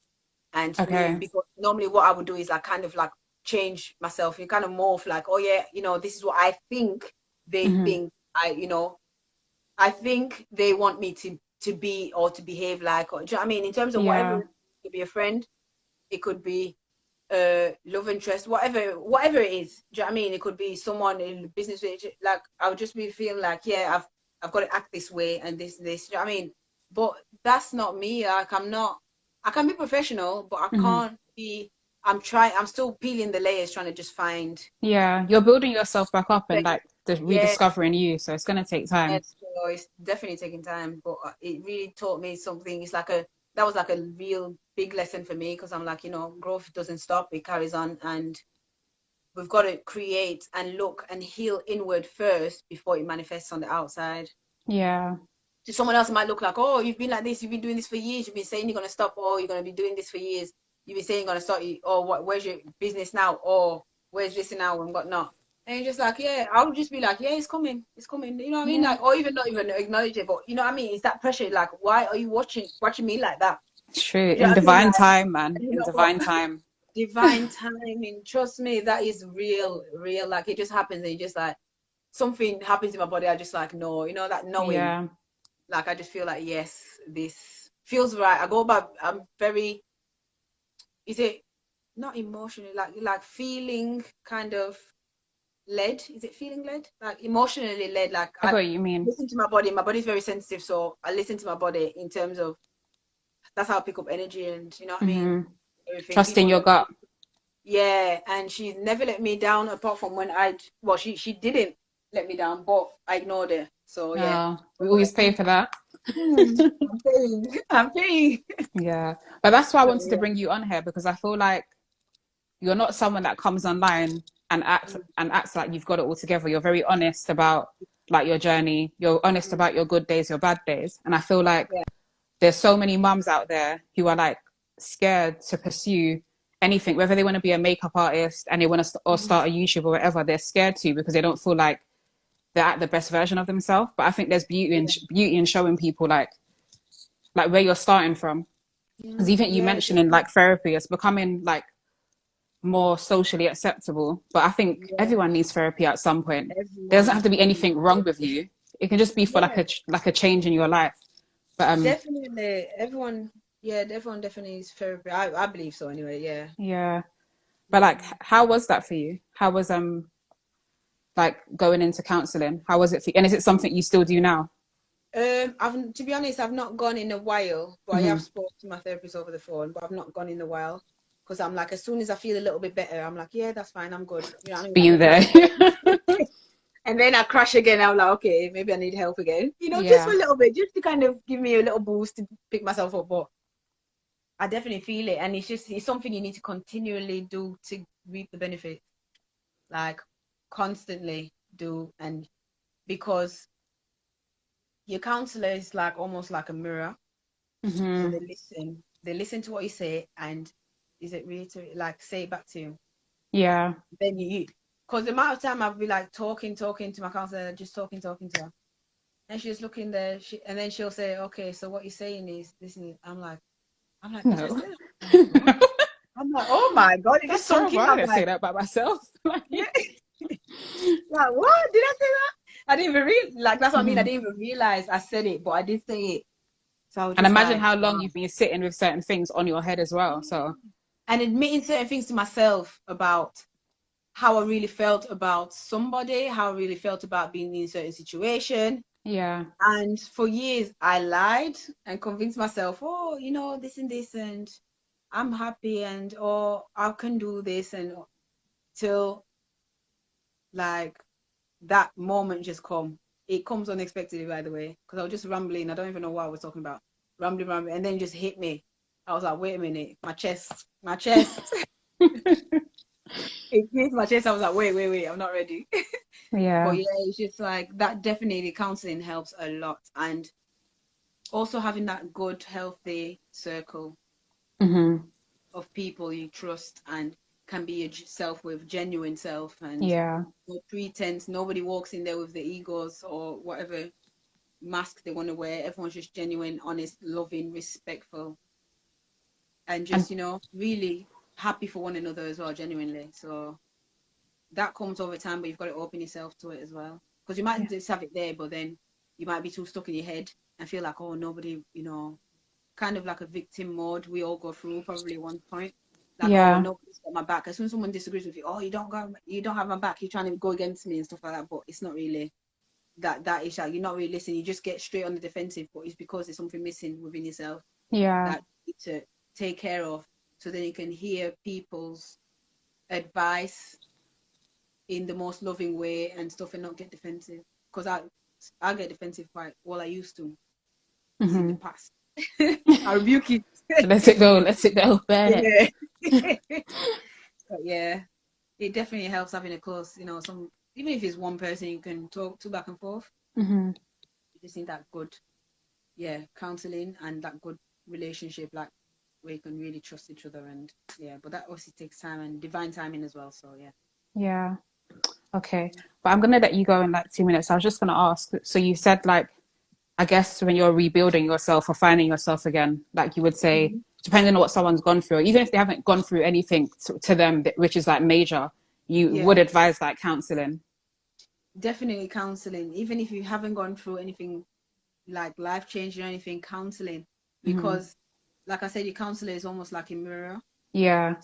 Speaker 2: And me,
Speaker 1: Okay.
Speaker 2: because normally what I would do is I kind of like change myself. You kind of morph like, oh yeah, this is what I think they
Speaker 1: Hmm.
Speaker 2: think. I think they want me to be or to behave like, or do you know what I mean? In terms of whatever,
Speaker 1: Yeah.
Speaker 2: it could be a friend, it could be love interest, whatever it is. Do you know what I mean? It could be someone in the business. Like I would just be feeling like, yeah, I've got to act this way and this. Do you know what I mean? But that's not me. Like I'm not. I can be professional, but I
Speaker 1: Hmm.
Speaker 2: can't be. I'm trying. I'm still peeling the layers, trying to just find.
Speaker 1: Yeah. You're building yourself back up and like
Speaker 2: Yeah,
Speaker 1: rediscovering you. So it's gonna take time.
Speaker 2: yes, so it's definitely taking time, but it really taught me something. That was like a real big lesson for me because I'm like, growth doesn't stop, it carries on, and we've got to create and look and heal inward first before it manifests on the outside.
Speaker 1: Yeah.
Speaker 2: To someone else, it might look like, oh, you've been like this, you've been doing this for years, you've been saying you're going to stop, or you're going to be doing this for years, you've been saying you're going to start, or where's your business now, or where's this now and whatnot. And you're just like, yeah, I would just be like, yeah, it's coming, you know what I mean?
Speaker 1: Yeah.
Speaker 2: Like, or even not even acknowledge it, but you know what I mean? It's that pressure, like, why are you watching me like that?
Speaker 1: It's true.
Speaker 2: Do you know
Speaker 1: In
Speaker 2: what I mean?
Speaker 1: divine
Speaker 2: Like,
Speaker 1: time, man.
Speaker 2: you
Speaker 1: In
Speaker 2: know what?
Speaker 1: divine time.
Speaker 2: Divine timing, trust me, that is real, real. Like, it just happens, and you just like, something happens in my body, I just like, no, that knowing.
Speaker 1: Yeah.
Speaker 2: Like I just feel like yes, this feels right. I go back. I'm very. Is it not emotionally like feeling kind of led? Is it feeling led? Like emotionally led? Like
Speaker 1: I got
Speaker 2: I
Speaker 1: what you mean.
Speaker 2: listen to my body. My body's very sensitive, so I listen to my body in terms of that's how I pick up energy, and you know what I mean?
Speaker 1: Hmm.
Speaker 2: Everything.
Speaker 1: Trusting
Speaker 2: People
Speaker 1: your
Speaker 2: let
Speaker 1: gut.
Speaker 2: Yeah, and she never let me down apart from when well, she didn't let me down, but I ignored her. So yeah.
Speaker 1: We
Speaker 2: I was
Speaker 1: always
Speaker 2: like,
Speaker 1: pay for that.
Speaker 2: I'm paying. I'm paying.
Speaker 1: Yeah. But that's why I
Speaker 2: So
Speaker 1: wanted to
Speaker 2: yeah.
Speaker 1: bring you on here, because I feel like you're not someone that comes online and acts like you've got it all together. You're very honest about like your journey. You're honest
Speaker 2: Mm,
Speaker 1: about your good days, your bad days. And I feel like
Speaker 2: yeah.
Speaker 1: there's so many mums out there who are like scared to pursue anything, whether they want to be a makeup artist and they want to or
Speaker 2: Mhm.
Speaker 1: start a YouTube or whatever. They're scared to because they don't feel like they're at the best version of themselves. But I think there's
Speaker 2: Yeah.
Speaker 1: beauty in showing people like where you're starting from.
Speaker 2: Yeah.
Speaker 1: Because even you
Speaker 2: Yeah.
Speaker 1: mentioning like therapy, it's becoming like more socially acceptable. But I think
Speaker 2: Yeah.
Speaker 1: everyone needs therapy at some point. There doesn't have
Speaker 2: Everyone
Speaker 1: to be
Speaker 2: needs
Speaker 1: anything wrong with
Speaker 2: therapy.
Speaker 1: you. It can just be for
Speaker 2: Yeah.
Speaker 1: like a change in your life. But
Speaker 2: Definitely. Everyone. Yeah. Everyone definitely needs therapy. I believe so. Anyway. Yeah.
Speaker 1: yeah. But like, how was that for you? How was like going into counseling? How was it for you? And is it something you still do now?
Speaker 2: I've to be honest, I've not gone in a while, but I
Speaker 1: Hmm.
Speaker 2: have spoken to my therapist over the phone, but I've not gone in a while because I'm like, as soon as I feel a little bit better, I'm like, yeah, that's fine, I'm good. You know what I mean? I
Speaker 1: Being
Speaker 2: get my
Speaker 1: there.
Speaker 2: and then I crash again. I'm like, okay, maybe I need help again. You know, just for
Speaker 1: Yeah.
Speaker 2: a little bit, just to kind of give me a little boost to pick myself up. But I definitely feel it, and it's something you need to continually do to reap the benefit, like constantly do, and because your counselor is like almost like a mirror. So
Speaker 1: Hmm.
Speaker 2: they listen to what you say, and is it reiterate, like say it back to you.
Speaker 1: Yeah.
Speaker 2: Then because the amount of time I'll be like talking to my counselor, just talking to her, and she's looking there, and then she'll say, okay, so what you're saying is this, and I'm like, did I
Speaker 1: No.
Speaker 2: say that? Oh my God. I'm like, oh my God, it just
Speaker 1: That's
Speaker 2: sunk
Speaker 1: horrible.
Speaker 2: in.
Speaker 1: I
Speaker 2: I'm
Speaker 1: didn't say
Speaker 2: like,
Speaker 1: that about myself.
Speaker 2: yeah, like what? Did I say that? I didn't even like that's what I mean. I
Speaker 1: Mhm.
Speaker 2: didn't even realize I said it, but I did say it. So I was
Speaker 1: And
Speaker 2: just
Speaker 1: imagine
Speaker 2: like,
Speaker 1: how long
Speaker 2: wow.
Speaker 1: you've been sitting with certain things on your head as well. So
Speaker 2: And admitting certain things to myself about how I really felt about somebody, how I really felt about being in a certain situation.
Speaker 1: yeah.
Speaker 2: And for years, I lied and convinced myself, oh, this and this, and I'm happy, and oh, I can do this, and till like that moment just come. It comes unexpectedly, by the way, because I was just rambling. I don't even know what I was talking about. Rambling, and then it just hit me. I was like, wait a minute, my chest. It hit my chest. I was like, wait, I'm not ready. But
Speaker 1: Yeah.
Speaker 2: yeah, it's just like that. Definitely, counseling helps a lot, and also having that good, healthy circle
Speaker 1: Hmm.
Speaker 2: of people you trust and can be yourself with genuine self and
Speaker 1: Yeah.
Speaker 2: no pretense. Nobody walks in there with the egos or whatever mask they want to wear. Everyone's just genuine, honest, loving, respectful, and
Speaker 1: And
Speaker 2: just really happy for one another as well, genuinely. So that comes over time, but you've got to open yourself to it as well. Because you might
Speaker 1: yeah.
Speaker 2: just have it there, but then you might be too stuck in your head and feel like, oh, nobody, kind of like a victim mode we all go through probably at one point. Like, oh,
Speaker 1: Yeah.
Speaker 2: nobody's got my back. As soon as someone disagrees with you, oh, you don't have my back. You're trying to go against me and stuff like that. But it's not really that is like you're not really listening. You just get straight on the defensive. But it's because there's something missing within yourself
Speaker 1: Yeah.
Speaker 2: that you need to take care of, so then you can hear people's advice in the most loving way and stuff and not get defensive. Because I get defensive quite well. I used to. It's in the
Speaker 1: Hmm.
Speaker 2: past. I rebuke it.
Speaker 1: Let it go. Let it go. Burn it.
Speaker 2: Yeah. But yeah, it definitely helps having a close, some even if it's one person you can talk to back and forth.
Speaker 1: Hmm.
Speaker 2: You just need that good, yeah, counseling and that good relationship, like where you can really trust each other and yeah. But that obviously takes time and divine timing as well. So yeah.
Speaker 1: Yeah. Okay. But I'm gonna let you go in like 2 minutes. I was just gonna ask. So you said like, I guess when you're rebuilding yourself or finding yourself again, like you would say,
Speaker 2: Mhm.
Speaker 1: depending on what someone's gone through, even if they haven't gone through anything to them, which is like major, you would
Speaker 2: Yeah,
Speaker 1: advise like counseling.
Speaker 2: definitely counseling. Even if you haven't gone through anything like life changing or anything, counseling,
Speaker 1: Hmm.
Speaker 2: because like I said, your counselor is almost like a mirror.
Speaker 1: Yeah.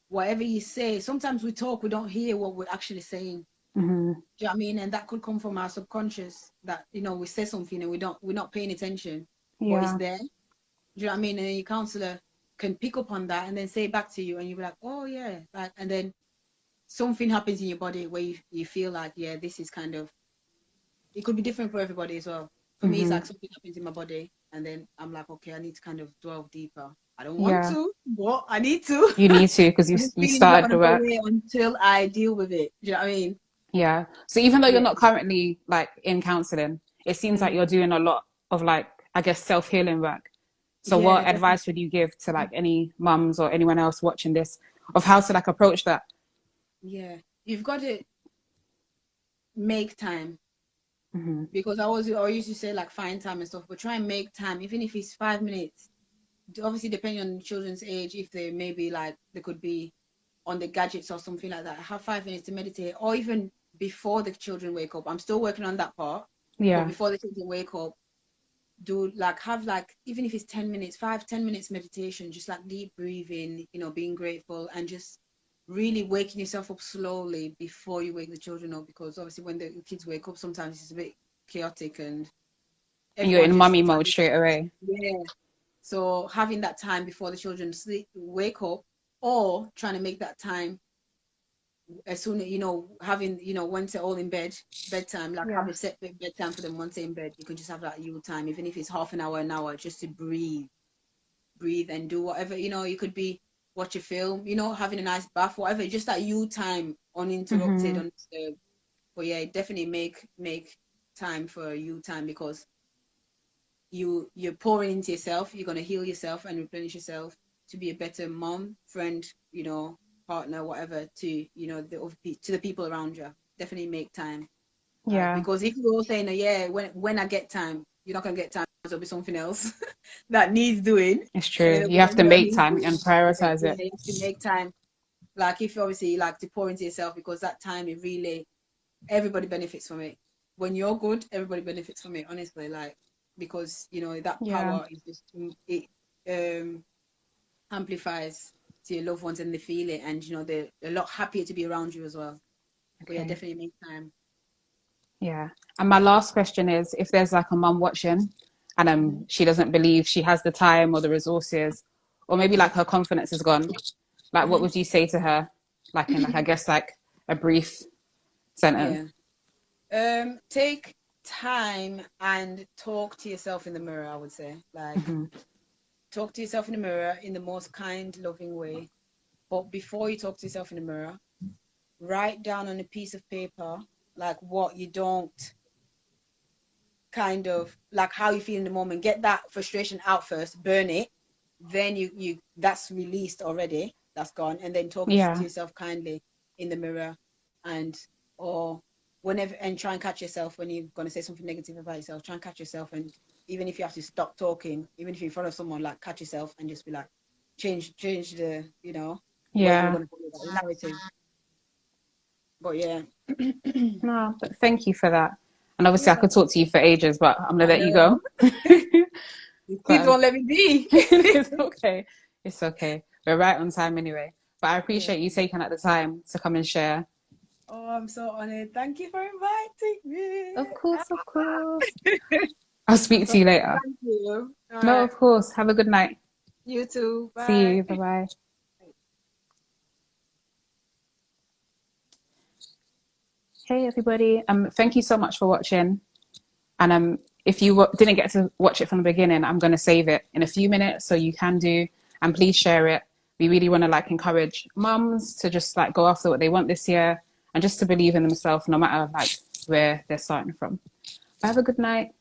Speaker 2: Whatever you say, sometimes we talk, we don't hear what we're actually saying.
Speaker 1: Hmm.
Speaker 2: Do you know what I mean? And that could come from our subconscious that, we say something and we're not paying attention, but it's
Speaker 1: Yeah.
Speaker 2: there. Do Do you know what I mean? And then your counselor can pick up on that and then say back to you, and you'll be like, oh yeah, like, and then something happens in your body where you feel like, yeah, this is kind of, it could be different for everybody as well. For me, it's
Speaker 1: Hmm.
Speaker 2: like something happens in my body, and then I'm like, okay, I need to kind of delve deeper. I don't want
Speaker 1: Yeah,
Speaker 2: to, but I need to.
Speaker 1: you need to because you
Speaker 2: And this
Speaker 1: you
Speaker 2: feeling is not
Speaker 1: started
Speaker 2: going
Speaker 1: the
Speaker 2: to go
Speaker 1: work.
Speaker 2: away until I deal with it. Do you know what I mean?
Speaker 1: Yeah. So even though you're
Speaker 2: Yeah.
Speaker 1: not currently like in counseling, it seems like
Speaker 2: Mm.
Speaker 1: you're doing a lot of like, I guess, self-healing work. So
Speaker 2: Yeah,
Speaker 1: what
Speaker 2: definitely.
Speaker 1: advice would you give to like any mums or anyone else watching this of how to like approach that?
Speaker 2: Yeah. You've got to make time,
Speaker 1: Hmm.
Speaker 2: because I used to say like find time and stuff, but try and make time, even if it's 5 minutes. Obviously, depending on the children's age, if they maybe like they could be on the gadgets or something like that, have 5 minutes to meditate, or even before the children wake up. I'm still working on that part, but
Speaker 1: Yeah.
Speaker 2: before the children wake up, do like have like even if it's 10 minutes, 5, 10 minutes meditation, just like deep breathing, being grateful and just really waking yourself up slowly before you wake the children up, because obviously when the kids wake up, sometimes it's a bit chaotic and
Speaker 1: And you're
Speaker 2: everyone
Speaker 1: in
Speaker 2: just
Speaker 1: mummy mode straight away.
Speaker 2: yeah. So having that time before the children sleep, wake up, or trying to make that time as soon as having once they're all in bedtime, like have
Speaker 1: Yeah.
Speaker 2: a set bedtime for them. Once they're in bed, you can just have that you time, even if it's half an hour, just to breathe and do whatever. You could be watch a film, having a nice bath, whatever, just that you time, uninterrupted,
Speaker 1: Hmm.
Speaker 2: undisturbed. But yeah, definitely make time for you time, because you're pouring into yourself. You're going to heal yourself and replenish yourself to be a better mom, friend, partner, whatever, to to the people around you. Definitely make time,
Speaker 1: Yeah.
Speaker 2: because if you're all saying, yeah, when I get time, you're not going to get time. There'll be something else that needs doing,
Speaker 1: It's
Speaker 2: and
Speaker 1: true.
Speaker 2: then
Speaker 1: You have to
Speaker 2: that
Speaker 1: make
Speaker 2: needs
Speaker 1: time
Speaker 2: doing,
Speaker 1: and
Speaker 2: yeah,
Speaker 1: prioritize it.
Speaker 2: you have to make time. Like if you obviously like to pour into yourself, because that time, it really, everybody benefits from it. When you're good, everybody benefits from it, honestly. Like, because that
Speaker 1: Yeah.
Speaker 2: power is just, it um amplifies to your loved ones, and they feel it, and they're a lot happier to be around you as well. But yeah,
Speaker 1: Okay.
Speaker 2: definitely make time.
Speaker 1: Yeah. And my last question is if there's like a mum watching and
Speaker 2: Hmm.
Speaker 1: she doesn't believe she has the time or the resources, or maybe like her confidence is gone, like what
Speaker 2: Hmm.
Speaker 1: would you say to her? Like in like I guess like a brief sentence.
Speaker 2: Yeah. Take time and talk to yourself in the mirror, I would say. Like,
Speaker 1: Hmm.
Speaker 2: talk to yourself in the mirror in the most kind, loving way. But before you talk to yourself in the mirror, write down on a piece of paper like what you don't, kind of like how you feel in the moment. Get that frustration out first, burn it, then you that's released already, that's gone. And then talk to
Speaker 1: Yeah.
Speaker 2: yourself kindly in the mirror, and or whenever, and try and catch yourself when you're going to say something negative about yourself. Try and catch yourself, and even if you have to stop talking, even if you're in front of someone, like catch yourself and just be like, change the whatever you're
Speaker 1: Yeah.
Speaker 2: going to call it, that narrative. But yeah.
Speaker 1: No, but thank you for that. And obviously I
Speaker 2: Yeah,
Speaker 1: could talk to you for ages, but I'm gonna
Speaker 2: I
Speaker 1: let you
Speaker 2: know.
Speaker 1: go.
Speaker 2: The kids
Speaker 1: But
Speaker 2: won't let me be.
Speaker 1: it's okay. It's okay. We're right on time anyway. But I
Speaker 2: Yeah.
Speaker 1: appreciate you taking out the time to come and share.
Speaker 2: Oh, I'm so honored. Thank you for inviting me.
Speaker 1: Of course, of course. I'll speak to
Speaker 2: Oh,
Speaker 1: you later.
Speaker 2: thank you. All
Speaker 1: No,
Speaker 2: right.
Speaker 1: of course. Have a good night.
Speaker 2: You too.
Speaker 1: See
Speaker 2: Bye.
Speaker 1: you. Bye bye. Hey everybody. Thank you so much for watching. And if you didn't get to watch it from the beginning, I'm going to save it in a few minutes so you can do. And please share it. We really want to like encourage mums to just like go after what they want this year and just to believe in themselves no matter like where they're starting from. Have a good night.